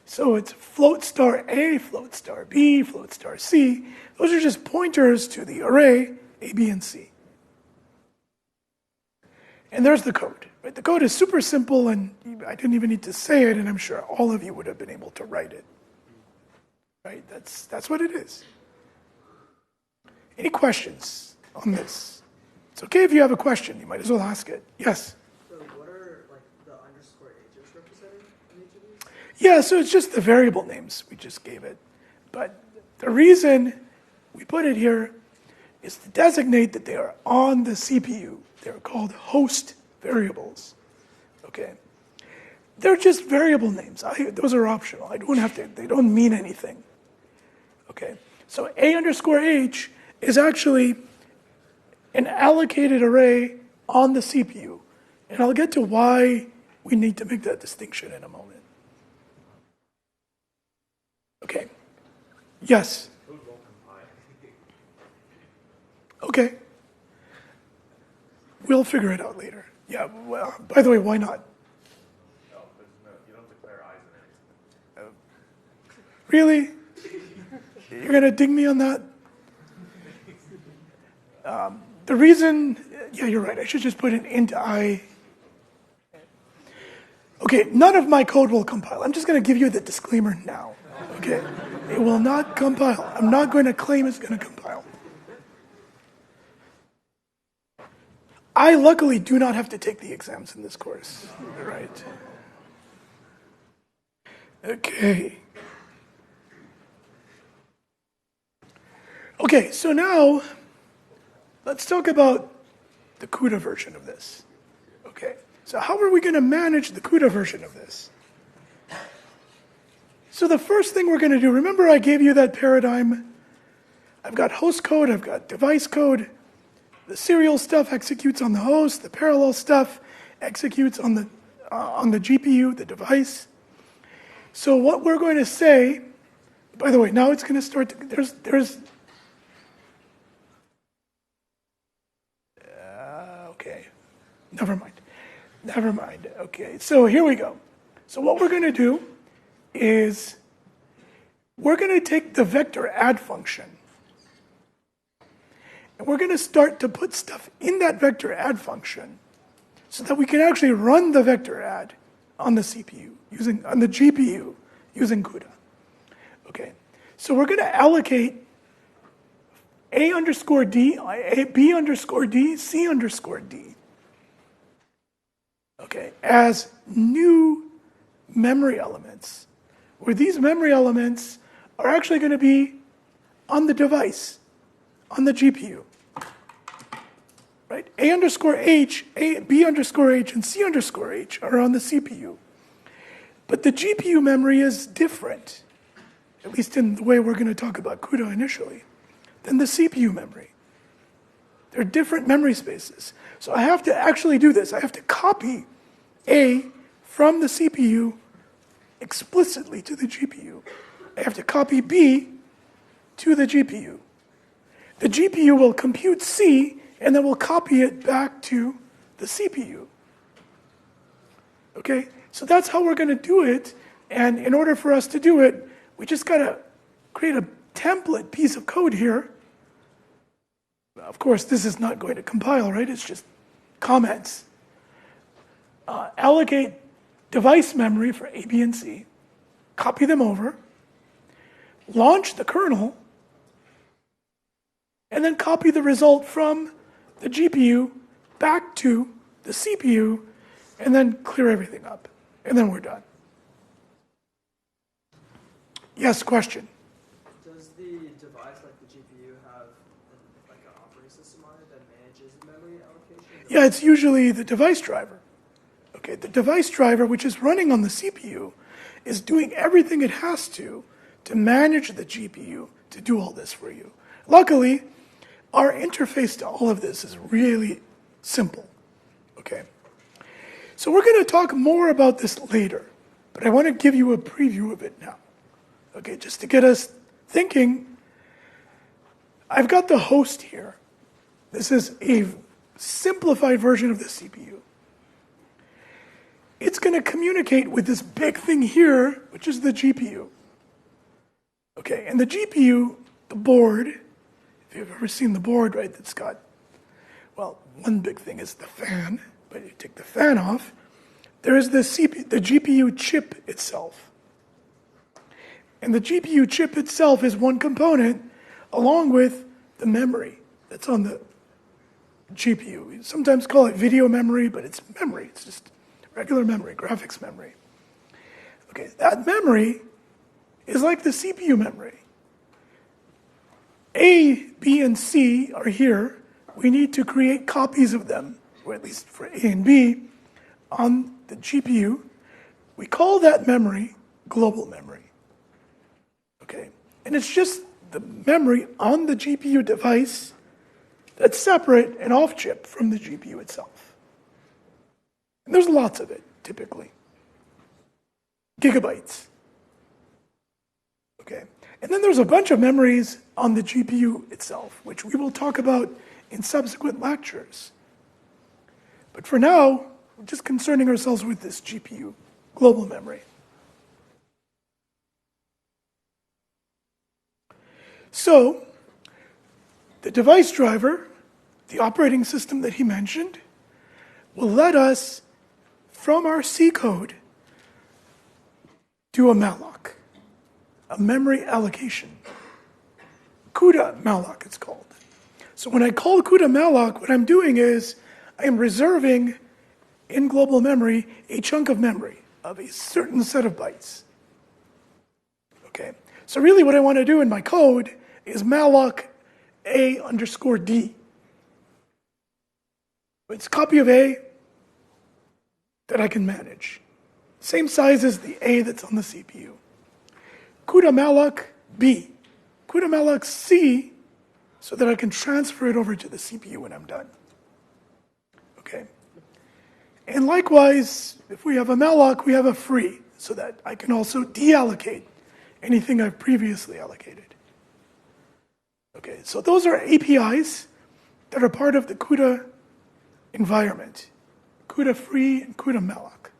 So it's float star A, float star B, float star C. Those are just pointers to the array A, B, and C. And there's the code. Right? The code is super simple, and I didn't even need to say it, and I'm sure all of you would have been able to write it. Right? That's what it is. Any questions on this? It's okay if you have a question. You might as well ask it. Yes? So what are like the underscore ages represented in each of these? Yeah, so it's just the variable names we just gave it. But the reason we put it here is to designate that they are on the CPU. They're called host variables. Okay? They're just variable names. Those are optional. I don't have to, they don't mean anything. Okay? So A underscore H is actually an allocated array on the CPU. And I'll get to why we need to make that distinction in a moment. Okay. Yes? Code won't compile. Okay. We'll figure it out later. Yeah, well, by the way, why not? No, you don't declare eyes in anything. Really? You're going to ding me on that? The reason, yeah, you're right. I should just put an int I. Okay, none of my code will compile. I'm just going to give you the disclaimer now. Okay? It will not compile. I'm not going to claim it's going to compile. I luckily do not have to take the exams in this course. Right. Okay. Okay, so now let's talk about the Cuda version of this. Okay, so how are we going to manage the Cuda version of this? So the first thing we're going to do, remember I gave you that paradigm? I've got host code, I've got device code. The serial stuff executes on the host, the parallel stuff executes on the GPU, the device. So what we're going to say, by the way, now it's going to start to, okay, never mind. Okay, so here we go. So what we're going to do is we're going to take the vector add function, and we're going to start to put stuff in that vector add function so that we can actually run the vector add on the CPU, on the GPU, using Cuda. Okay, so we're going to allocate A underscore D, B underscore D, C underscore D, okay, as new memory elements, where these memory elements are actually going to be on the device, on the GPU. Right? A underscore H, B underscore H, and C underscore H are on the CPU. But the GPU memory is different, at least in the way we're going to talk about Cuda initially, than the CPU memory. They're different memory spaces. So I have to actually do this. I have to copy A from the CPU explicitly to the GPU. I have to copy B to the GPU. The GPU will compute C, and then we'll copy it back to the CPU. Okay? So that's how we're going to do it. And in order for us to do it, we just got to create a template piece of code here. Of course, this is not going to compile, right? It's just comments. Allocate device memory for A, B, and C. Copy them over. Launch the kernel. And then copy the result from the GPU back to the CPU, and then clear everything up. And then we're done. Yes, question? Does the device, like the GPU, have like an operating system on it that manages the memory allocation? Yeah, it's usually the device driver. Okay, the device driver, which is running on the CPU, is doing everything it has to manage the GPU to do all this for you. Luckily, our interface to all of this is really simple, okay? So we're going to talk more about this later, but I want to give you a preview of it now, okay? Just to get us thinking, I've got the host here. This is a simplified version of the CPU. It's going to communicate with this big thing here, which is the GPU. Okay, and the GPU, the board, if you've ever seen the board, right, that's got, well, one big thing is the fan, but you take the fan off, there is the GPU chip itself. And the GPU chip itself is one component along with the memory that's on the GPU. We sometimes call it video memory, but it's memory. It's just regular memory, graphics memory. Okay, that memory is like the CPU memory. A, B, and C are here. We need to create copies of them, or at least for A and B, on the GPU. We call that memory global memory. Okay, and it's just the memory on the GPU device that's separate and off-chip from the GPU itself. And there's lots of it, typically. Gigabytes. Okay. And then there's a bunch of memories on the GPU itself, which we will talk about in subsequent lectures. But for now, we're just concerning ourselves with this GPU, global memory. So, the device driver, the operating system that he mentioned, will let us, from our C code, do a malloc, a memory allocation. Cuda malloc, it's called. So when I call Cuda malloc, what I'm doing is I am reserving in global memory a chunk of memory of a certain set of bytes. Okay, so really what I want to do in my code is malloc A underscore D. It's a copy of A that I can manage. Same size as the A that's on the CPU. Cuda malloc B. Cuda malloc C, so that I can transfer it over to the CPU when I'm done. Okay. And likewise, if we have a malloc, we have a free, so that I can also deallocate anything I've previously allocated. Okay, so those are APIs that are part of the Cuda environment. Cuda free and Cuda malloc.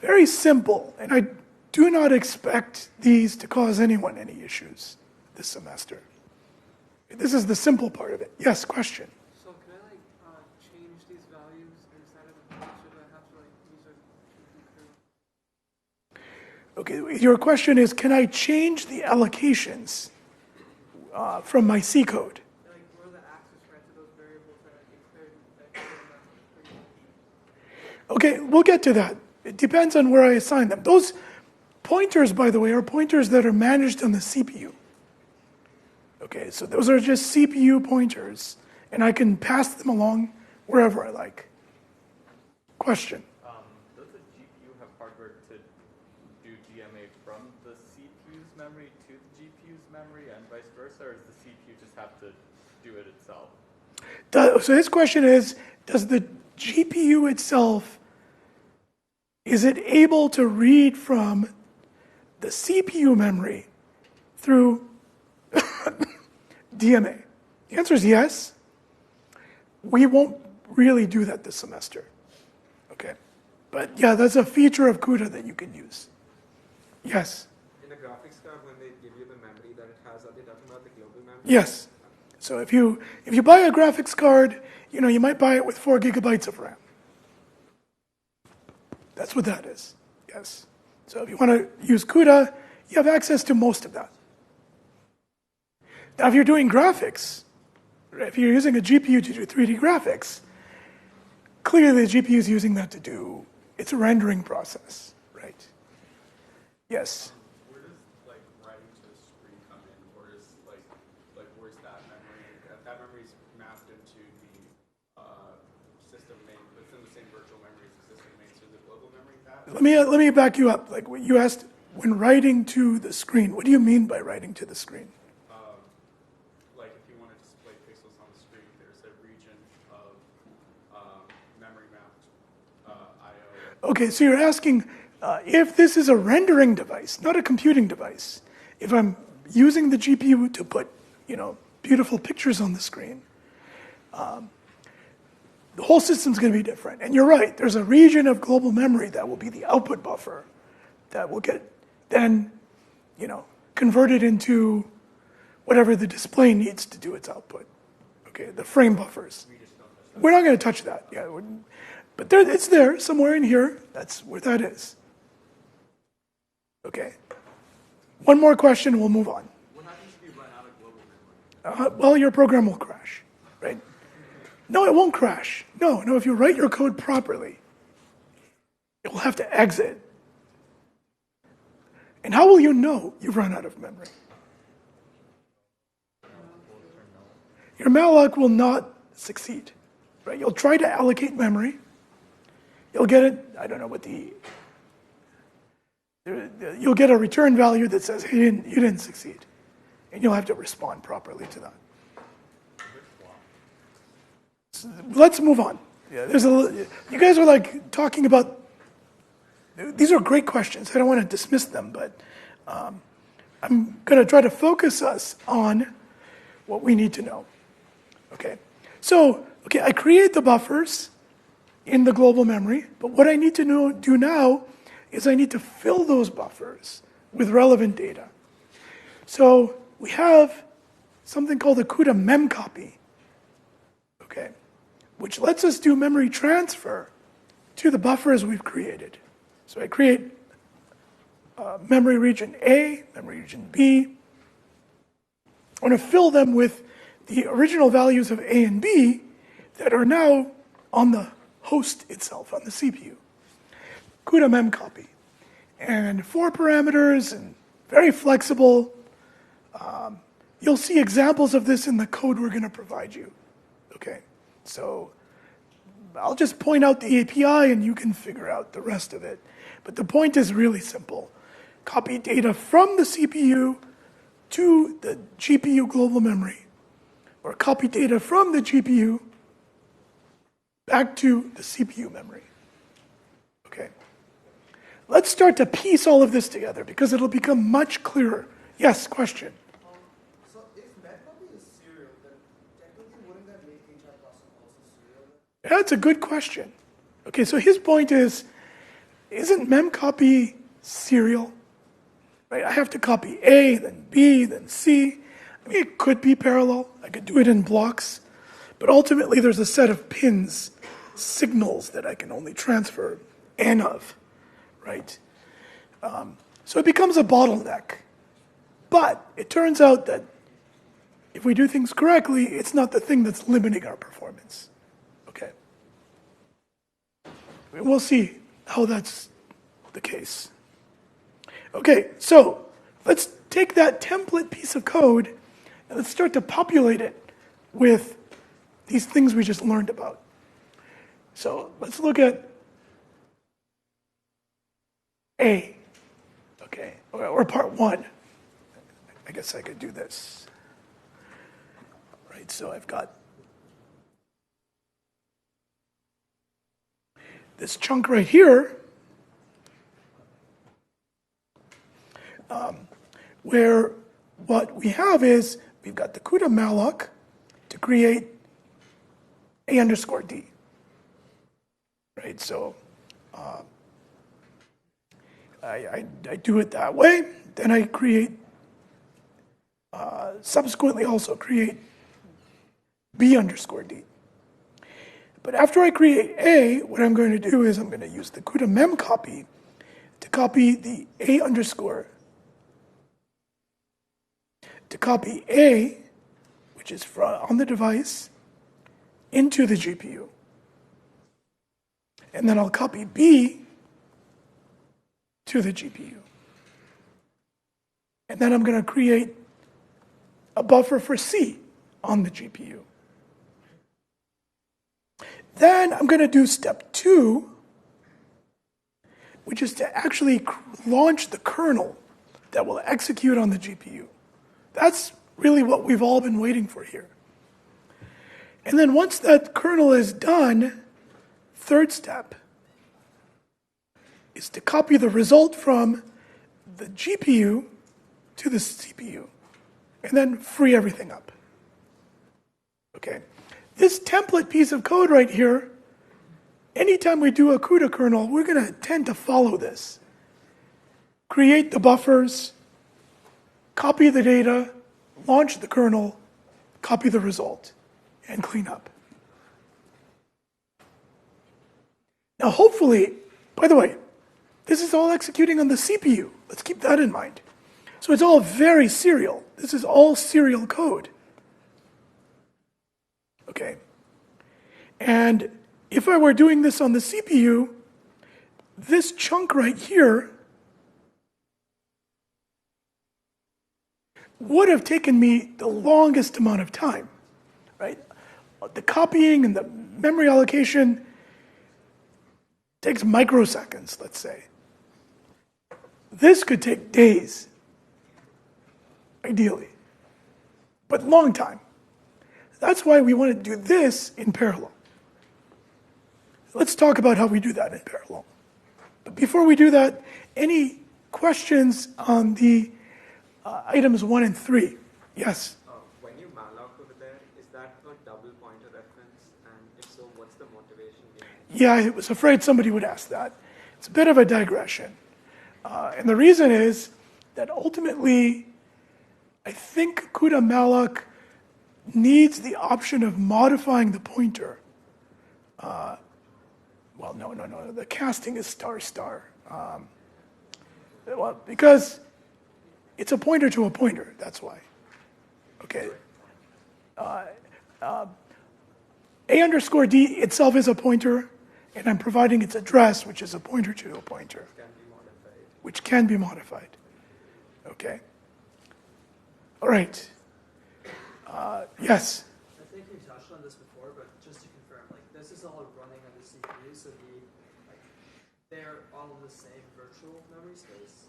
Very simple, and I do not expect these to cause anyone any issues this semester. This is the simple part of it. Yes, question? So can I change these values inside of the course, or do I have to use a kernel? Okay, your question is, can I change the allocations from my C code? Like where the access right to those variables that are declared that pretty much. Okay, we'll get to that. It depends on where I assign them. Those pointers, by the way, are pointers that are managed on the CPU. Okay, so those are just CPU pointers, and I can pass them along wherever I like. Question? Does the GPU have hardware to do DMA from the CPU's memory to the GPU's memory and vice versa, or does the CPU just have to do it itself? So his question is, does the GPU itself, is it able to read from the CPU memory through DMA? The answer is yes. We won't really do that this semester. Okay. But yeah, that's a feature of Cuda that you can use. Yes. In the graphics card, when they give you the memory that it has, are they talking about the global memory? Yes. So if you buy a graphics card, you might buy it with 4 gigabytes of RAM. That's what that is. Yes. So if you want to use Cuda, you have access to most of that. Now, if you're doing graphics, if you're using a GPU to do 3D graphics, clearly the GPU is using that to do its rendering process, right? Yes. Where does writing to the screen come in? Where is where's that memory? That memory is mapped into the system main, within the same virtual memory as the system main. So the global memory that. Let me back you up. Like what you asked, when writing to the screen, what do you mean by writing to the screen? Like if you want to display pixels on the screen, there's a region of memory mapped I/O. Okay, so you're asking if this is a rendering device, not a computing device. If I'm using the GPU to put, beautiful pictures on the screen, the whole system's going to be different. And you're right, there's a region of global memory that will be the output buffer that will get then, converted into whatever the display needs to do its output. Okay, the frame buffers. We're not going to touch that. Yeah, but it's there somewhere in here. That's where that is. Okay. One more question, we'll move on. What happens if you run out of global memory? Well, your program will crash, right? No, it won't crash. No, if you write your code properly, it will have to exit. And how will you know you've run out of memory? Your malloc will not succeed, right? You'll try to allocate memory. You'll get it, I don't know what you'll get a return value that says, hey, you didn't succeed. And you'll have to respond properly to that. So let's move on. Yeah, you guys are talking about, these are great questions. I don't want to dismiss them, but I'm going to try to focus us on what we need to know. Okay, so, I create the buffers in the global memory, but what I need to do now is I need to fill those buffers with relevant data. So we have something called a Cuda memcopy, okay, which lets us do memory transfer to the buffers we've created. So I create memory region A, memory region B. I want to fill them with the original values of A and B that are now on the host itself, on the CPU. Cuda memcopy. And 4 parameters and very flexible. You'll see examples of this in the code we're going to provide you. Okay, so I'll just point out the API and you can figure out the rest of it. But the point is really simple. Copy data from the CPU to the GPU global memory, or copy data from the GPU back to the CPU memory. Okay. Let's start to piece all of this together because it'll become much clearer. Yes, question? So if memcopy is serial, then technically wouldn't that make HR process also serial? That's a good question. Okay, so his point is, isn't memcopy serial? Right? I have to copy A, then B, then C. I mean, it could be parallel. I could do it in blocks. But ultimately, there's a set of pins, signals that I can only transfer N of, right? So it becomes a bottleneck. But it turns out that if we do things correctly, it's not the thing that's limiting our performance. Okay. We'll see how that's the case. Okay, so let's take that template piece of code and let's start to populate it with these things we just learned about. So let's look at A, okay, or part 1. I guess I could do this. Right, so I've got this chunk right here, where what we have is we've got the Cuda malloc to create A underscore D. Right, so I do it that way. Then I create, subsequently also create B underscore D. But after I create A, what I'm going to do is I'm going to use the Cuda memcopy to copy the A underscore, to copy A, which is on the device, into the GPU. And then I'll copy B to the GPU. And then I'm going to create a buffer for C on the GPU. Then I'm going to do step 2, which is to actually launch the kernel that will execute on the GPU. That's really what we've all been waiting for here. And then once that kernel is done, third step is to copy the result from the GPU to the CPU, and then free everything up. Okay. This template piece of code right here, anytime we do a CUDA kernel, we're going to tend to follow this. Create the buffers, copy the data, launch the kernel, copy the result, and clean up. Now hopefully, by the way, this is all executing on the CPU. Let's keep that in mind. So it's all very serial. This is all serial code. Okay. And if I were doing this on the CPU, this chunk right here would have taken me the longest amount of time, right? The copying and the memory allocation takes microseconds, let's say. This could take days, ideally, but long time. That's why we want to do this in parallel. Let's talk about how we do that in parallel. But before we do that, any questions on the items 1 and 3? Yes? When you malloc over there, is that a double pointer reference? And if so, what's the motivation behind it? Yeah, I was afraid somebody would ask that. It's a bit of a digression. And the reason is that ultimately, I think Cuda malloc needs the option of modifying the pointer. Well, no. The casting is star. Well, because it's a pointer to a pointer, that's why. Okay. A underscore D itself is a pointer, and I'm providing its address, which is a pointer to a pointer. Which can be modified. Okay. All right. Yes? I think you touched on this before, but just to confirm, like this is all running on the CPU, so they're all in the same virtual memory space.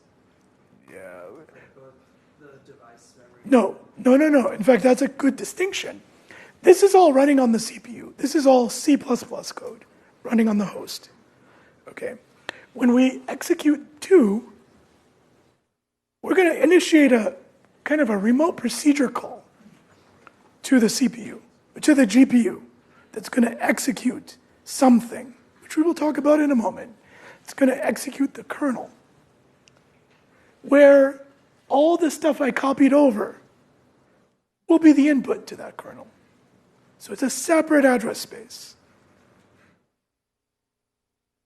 Yeah. Like both the device memory. No. In fact, that's a good distinction. This is all running on the CPU. This is all C++ code running on the host. Okay. When we execute 2, we're going to initiate a kind of a remote procedure call to the CPU, to the GPU, that's going to execute something, which we will talk about in a moment. It's going to execute the kernel, where all the stuff I copied over will be the input to that kernel. So it's a separate address space.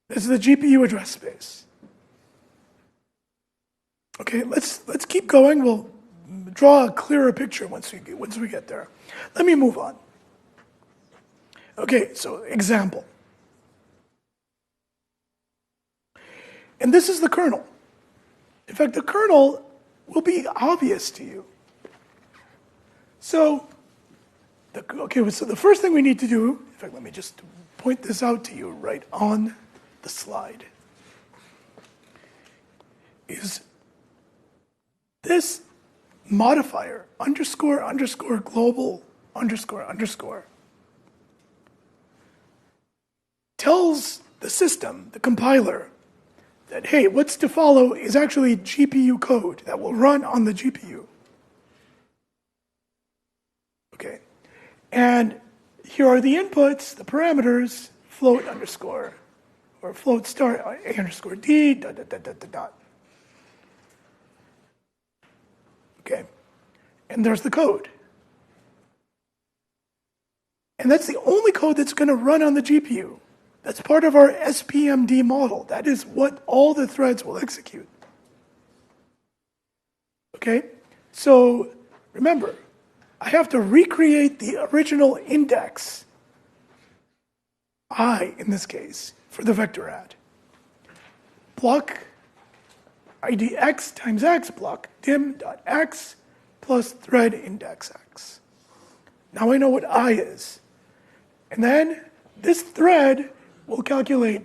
This is the GPU address space. Okay, let's keep going. We'll draw a clearer picture once we get there. Let me move on. Okay, so example. And this is the kernel. In fact, the kernel will be obvious to you. So the first thing we need to do, in fact, let me just point this out to you right on the slide, is this modifier, underscore, underscore, global, underscore, underscore, tells the system, the compiler, that, hey, what's to follow is actually GPU code that will run on the GPU. Okay. And here are the inputs, the parameters, float underscore, or float star a underscore d, dot, dot, dot, dot, dot, dot. Okay. And there's the code. And that's the only code that's going to run on the GPU. That's part of our SPMD model. That is what all the threads will execute. Okay? So remember, I have to recreate the original index, I in this case, for the vector add. Block ID x times x, block dim.x plus thread index x. Now I know what I is. And then this thread will calculate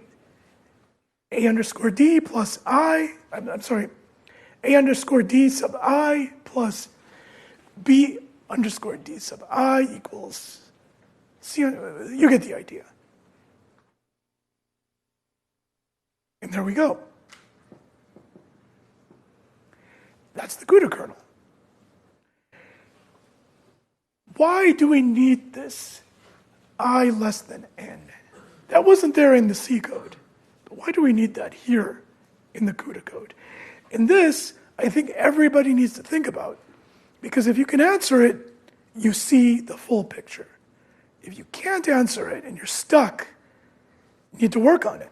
a underscore d plus I, I'm sorry, a underscore d sub I plus b underscore d sub I equals c, you get the idea. And there we go. That's the Cuda kernel. Why do we need this I less than n? That wasn't there in the C code. But why do we need that here in the Cuda code? And this, I think everybody needs to think about. Because if you can answer it, you see the full picture. If you can't answer it and you're stuck, you need to work on it.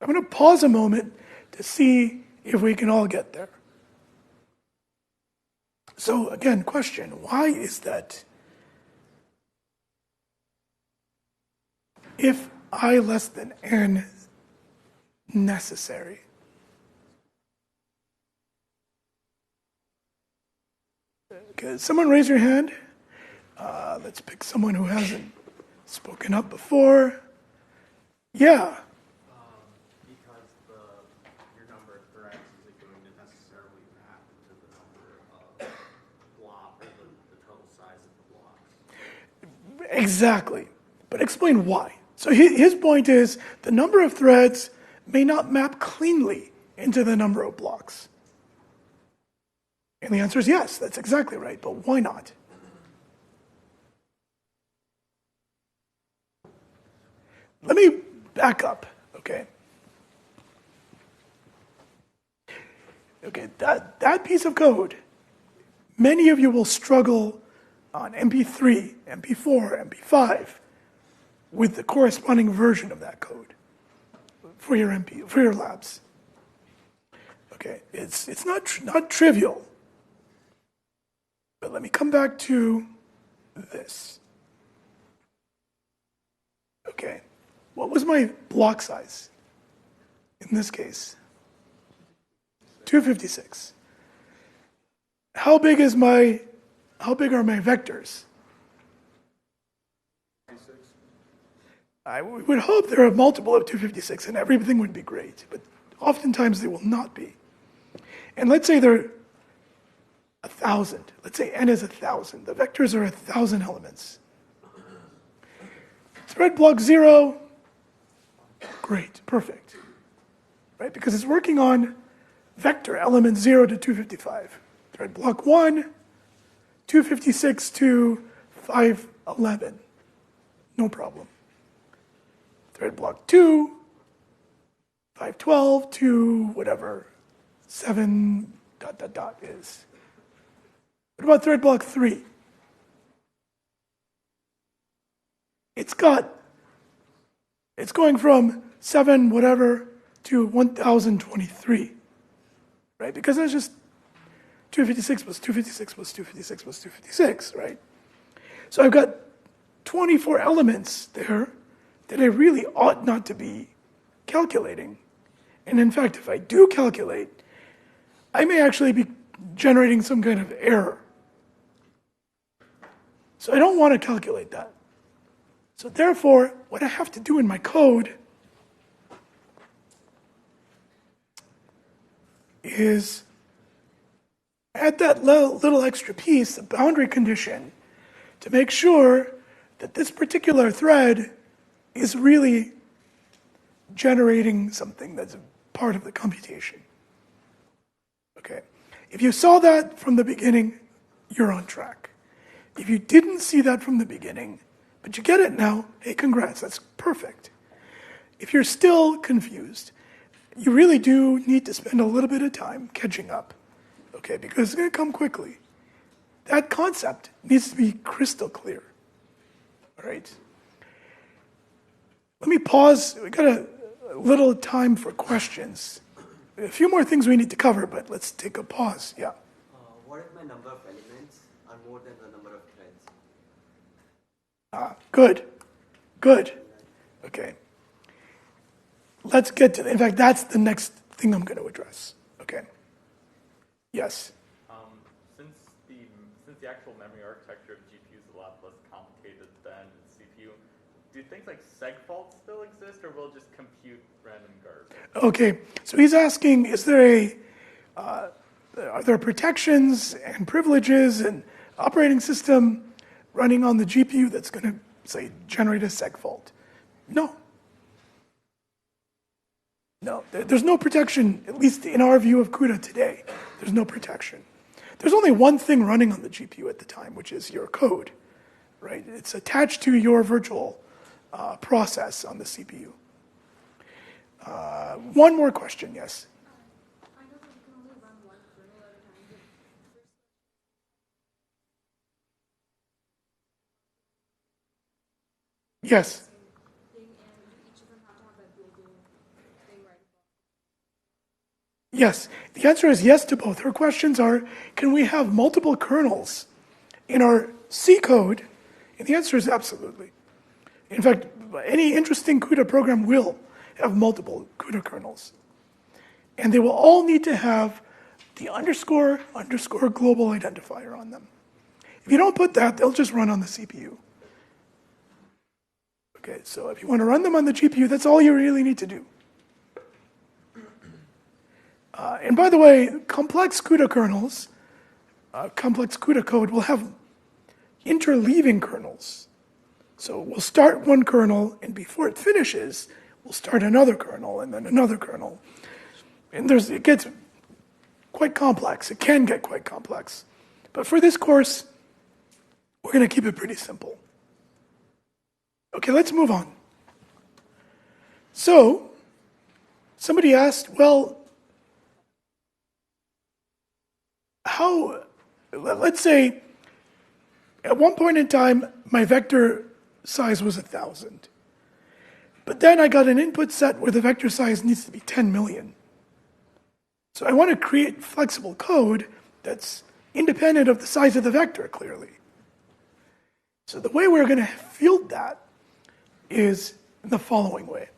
I'm going to pause a moment to see if we can all get there. So again, question, why is that? If I less than n necessary? Okay, someone raise your hand. Let's pick someone who hasn't spoken up before. Yeah. Because your number of threads isn't going to necessarily map to the number of block, or the total size of the blocks. Exactly. But explain why. So his point is the number of threads may not map cleanly into the number of blocks. And the answer is yes, that's exactly right. But why not? Let me back up, okay? Okay, that piece of code, many of you will struggle on MP3, MP4, MP5 with the corresponding version of that code for your labs. Okay, it's not trivial. But let me come back to this. Okay, what was my block size in this case? 256. How big are my vectors? I would hope they're a multiple of 256 and everything would be great, but oftentimes they will not be. And let's say they're 1,000. Let's say n is 1,000. The vectors are 1,000 elements. Thread block 0, great, perfect. Right, because it's working on vector element 0 to 255. Thread block 1, 256 to 511. No problem. Thread block 2, 512 to whatever 7 ... is. What about thread block 3? It's going from 7 whatever to 1023, right? Because that's just 256 plus 256 plus 256 plus 256, right? So I've got 24 elements there that I really ought not to be calculating. And in fact, if I do calculate, I may actually be generating some kind of error. So I don't want to calculate that. So therefore, what I have to do in my code is add that little extra piece, a boundary condition, to make sure that this particular thread is really generating something that's a part of the computation. Okay. If you saw that from the beginning, you're on track. If you didn't see that from the beginning, but you get it now, hey, congrats, that's perfect. If you're still confused, you really do need to spend a little bit of time catching up, okay, because it's going to come quickly. That concept needs to be crystal clear, all right? Let me pause. We got a little time for questions. A few more things we need to cover, but let's take a pause, yeah. What if my number of elements are more than the number of threads? Good. Okay. Let's get to, in fact, that's the next thing I'm going to address. Okay. Yes. Since the actual memory architecture of GPU is a lot less complicated than CPU, do things like seg faults still exist, or will it just compute random garbage? Okay. So he's asking, is there are there protections and privileges and operating system running on the GPU that's going to, say, generate a seg fault? No. No, there's no protection, at least in our view of Cuda today. There's no protection. There's only one thing running on the GPU at the time, which is your code, right? It's attached to your virtual process on the CPU. One more question, yes? I know that you can only run one kernel at a time, but Yes. thing, and each of them have to have that global thing right above. Yes. The answer is yes to both. Her questions are, can we have multiple kernels in our C code? And the answer is absolutely. In fact, any interesting CUDA program will have multiple CUDA kernels. And they will all need to have the underscore global identifier on them. If you don't put that, they'll just run on the CPU. Okay, so if you want to run them on the GPU, that's all you really need to do. And by the way, complex CUDA kernels, complex CUDA code will have interleaving kernels. So we'll start one kernel, and before it finishes, we'll start another kernel, and then another kernel. And it gets quite complex. It can get quite complex. But for this course, we're going to keep it pretty simple. Okay, let's move on. So, somebody asked, well, let's say, at one point in time, my vector size was 1,000. But then I got an input set where the vector size needs to be 10 million. So I want to create flexible code that's independent of the size of the vector, clearly. So the way we're going to field that is in the following way.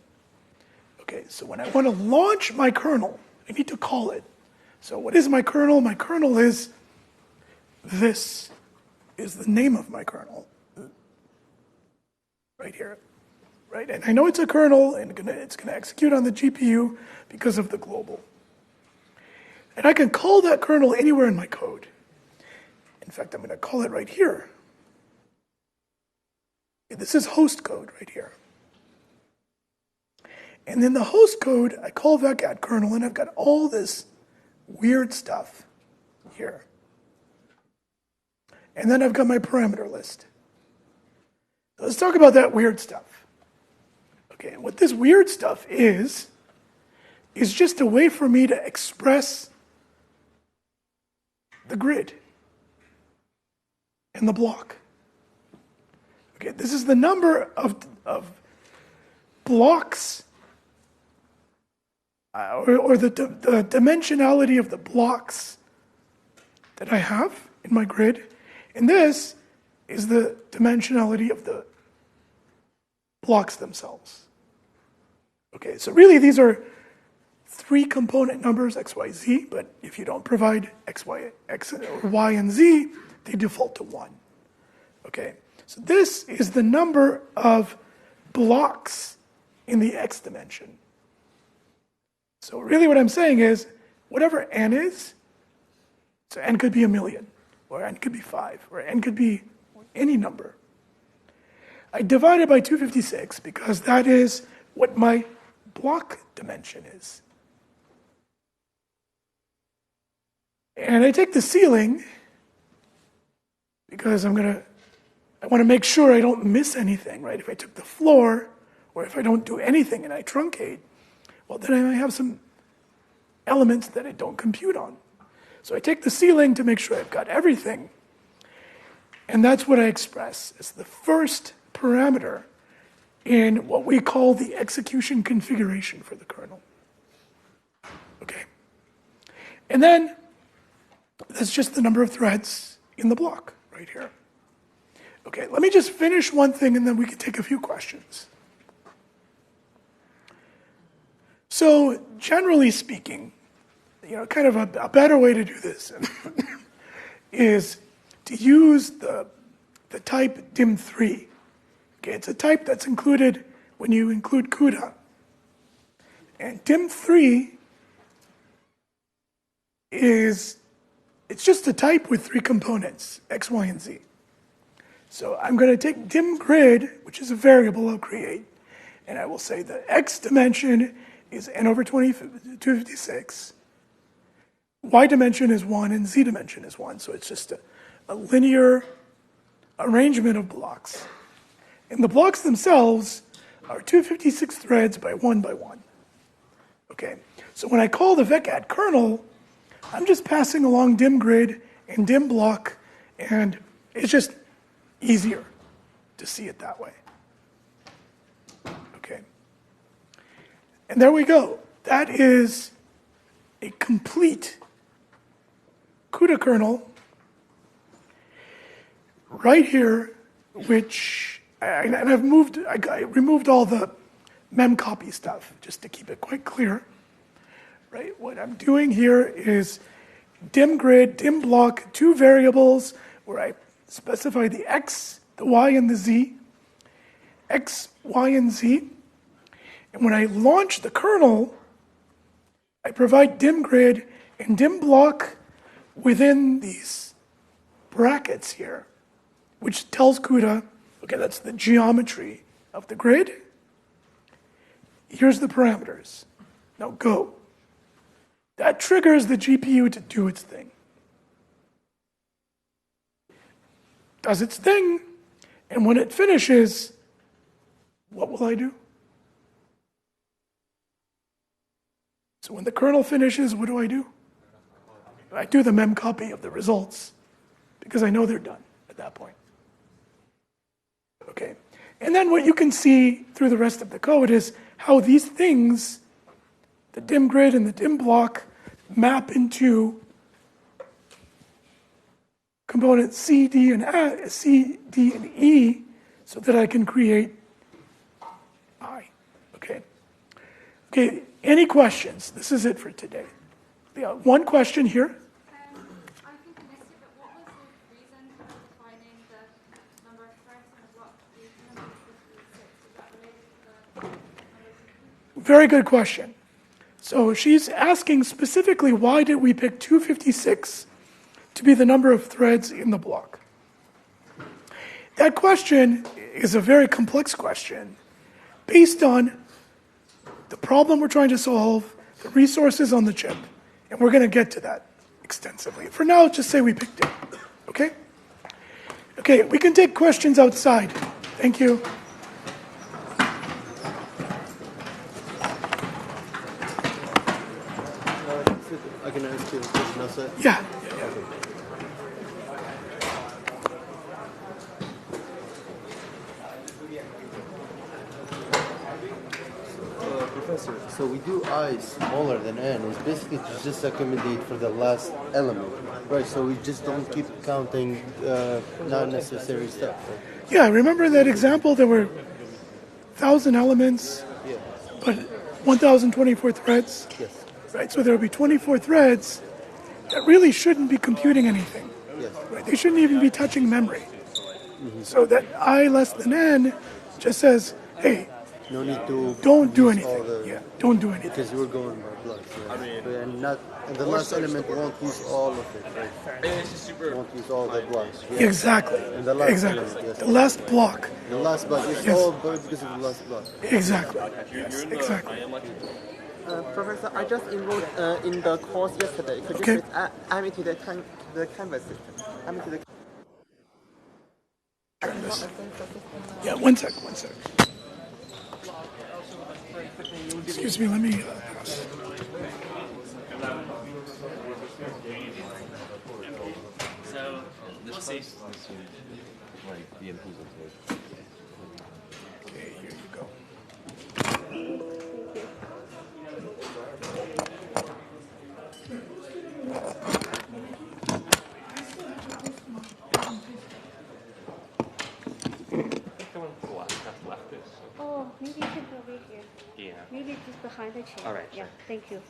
Okay, so when I want to launch my kernel, I need to call it. So what is my kernel? My kernel is, this is the name of my kernel. Right here. Right? And I know it's a kernel, and it's going to execute on the GPU because of the global. And I can call that kernel anywhere in my code. In fact, I'm going to call it right here. This is host code right here. And then the host code, I call vec kernel, and I've got all this weird stuff here. And then I've got my parameter list. Let's talk about that weird stuff. Okay, what this weird stuff is, is just a way for me to express the grid and the block. Okay, this is the number of blocks, or the dimensionality of the blocks that I have in my grid, and this is the dimensionality of the blocks themselves. Okay, so really these are 3 component numbers, x, y, z, but if you don't provide x, y, x, or y, and z, they default to 1. Okay, so this is the number of blocks in the x dimension. So really what I'm saying is, whatever n is, so n could be 1,000,000, or n could be 5, or n could be any number. I divide it by 256 because that is what my block dimension is. And I take the ceiling because I want to make sure I don't miss anything, right? If I took the floor, or if I don't do anything and I truncate, well, then I might have some elements that I don't compute on. So I take the ceiling to make sure I've got everything. And that's what I express as the first parameter in what we call the execution configuration for the kernel. Okay. And then that's just the number of threads in the block right here. Okay, let me just finish one thing and then we can take a few questions. So generally speaking, kind of a better way to do this is to use the type dim3. Okay, it's a type that's included when you include Cuda. And dim3 it's just a type with 3 components, x, y, and z. So I'm going to take dim grid, which is a variable I'll create, and I will say the x dimension is n over 256, y dimension is 1, and z dimension is 1. So it's just a linear arrangement of blocks. And the blocks themselves are 256 threads by 1 by 1. Okay, so when I call the vecad kernel, I'm just passing along dim grid and dim block, and it's just easier to see it that way. Okay. And there we go. That is a complete Cuda kernel right here, which, I removed all the memcopy stuff just to keep it quite clear. Right, what I'm doing here is dim grid, dim block, 2 variables where I specify the x, the y, and the z, x, y, and z. And when I launch the kernel, I provide dim grid and dim block within these brackets here, which tells Cuda, okay, that's the geometry of the grid. Here's the parameters. Now go. That triggers the GPU to do its thing. Does its thing, and when it finishes, what will I do? So when the kernel finishes, what do? I do the memcopy of the results because I know they're done at that point. Okay, and then what you can see through the rest of the code is how these things, the dim grid and the dim block, map into components C, D, and E so that I can create I. Okay. Okay, any questions? This is it for today. Yeah, one question here. I think I missed it, but what was the reason for defining the number of threads in the block to be 256? Is that related to the number of... Very good question. So she's asking specifically, why did we pick 256 to be the number of threads in the block? That question is a very complex question based on the problem we're trying to solve, the resources on the chip, and we're going to get to that extensively. For now, just say we picked it, okay? Okay, we can take questions outside. Thank you. it? Yeah. Professor, so we do I smaller than n. It's basically to just accommodate for the last element, right? So we just don't keep counting not necessary stuff. Right? Yeah, remember that example? There were 1,000 elements, Yeah. but 1,024 threads. Yes. Right, so there will be 24 threads that really shouldn't be computing anything. Yes. Right, they shouldn't even be touching memory. So that I less than n just says, hey, No need to don't do use anything. all the Yeah, don't do anything. because we're going by blocks. Right? And the last element won't use all of it, right? It's just super. Won't use all the blocks. Yeah. Exactly. And the last Exactly. element, yes. The last block. The last block is Yes. all because of the last block. Exactly. Yes, exactly. Professor, I just enrolled in the course yesterday. Could you Okay. please add me to the Canvas system? Add me to the Turn this. Yeah, one sec. Excuse me, let me. So, let's see. Okay, here you go. Oh, maybe you should go over here. Yeah. Maybe just behind the chair. All right, Yeah, sure. thank you.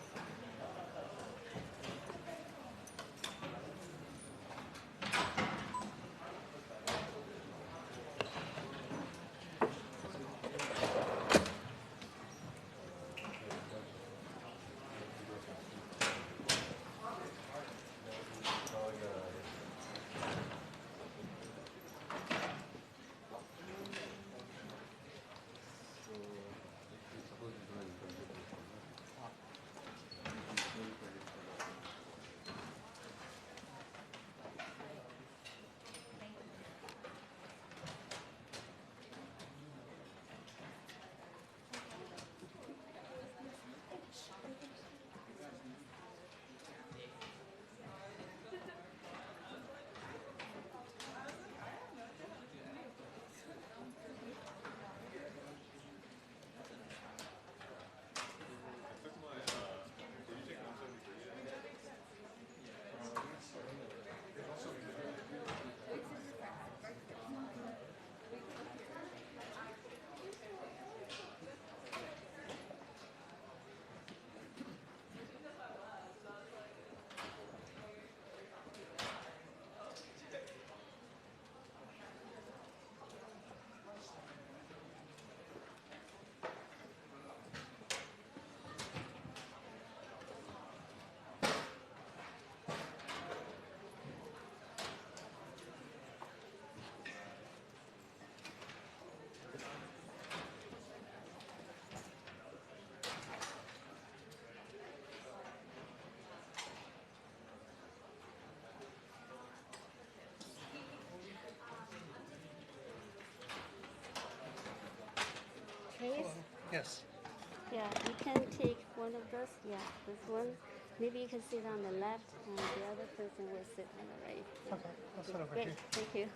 Case? Yes. Yeah, you can take one of those. Yeah, this one. Maybe you can sit on the left, and the other person will sit on the right. Okay, I'll sit over Great, here. thank you.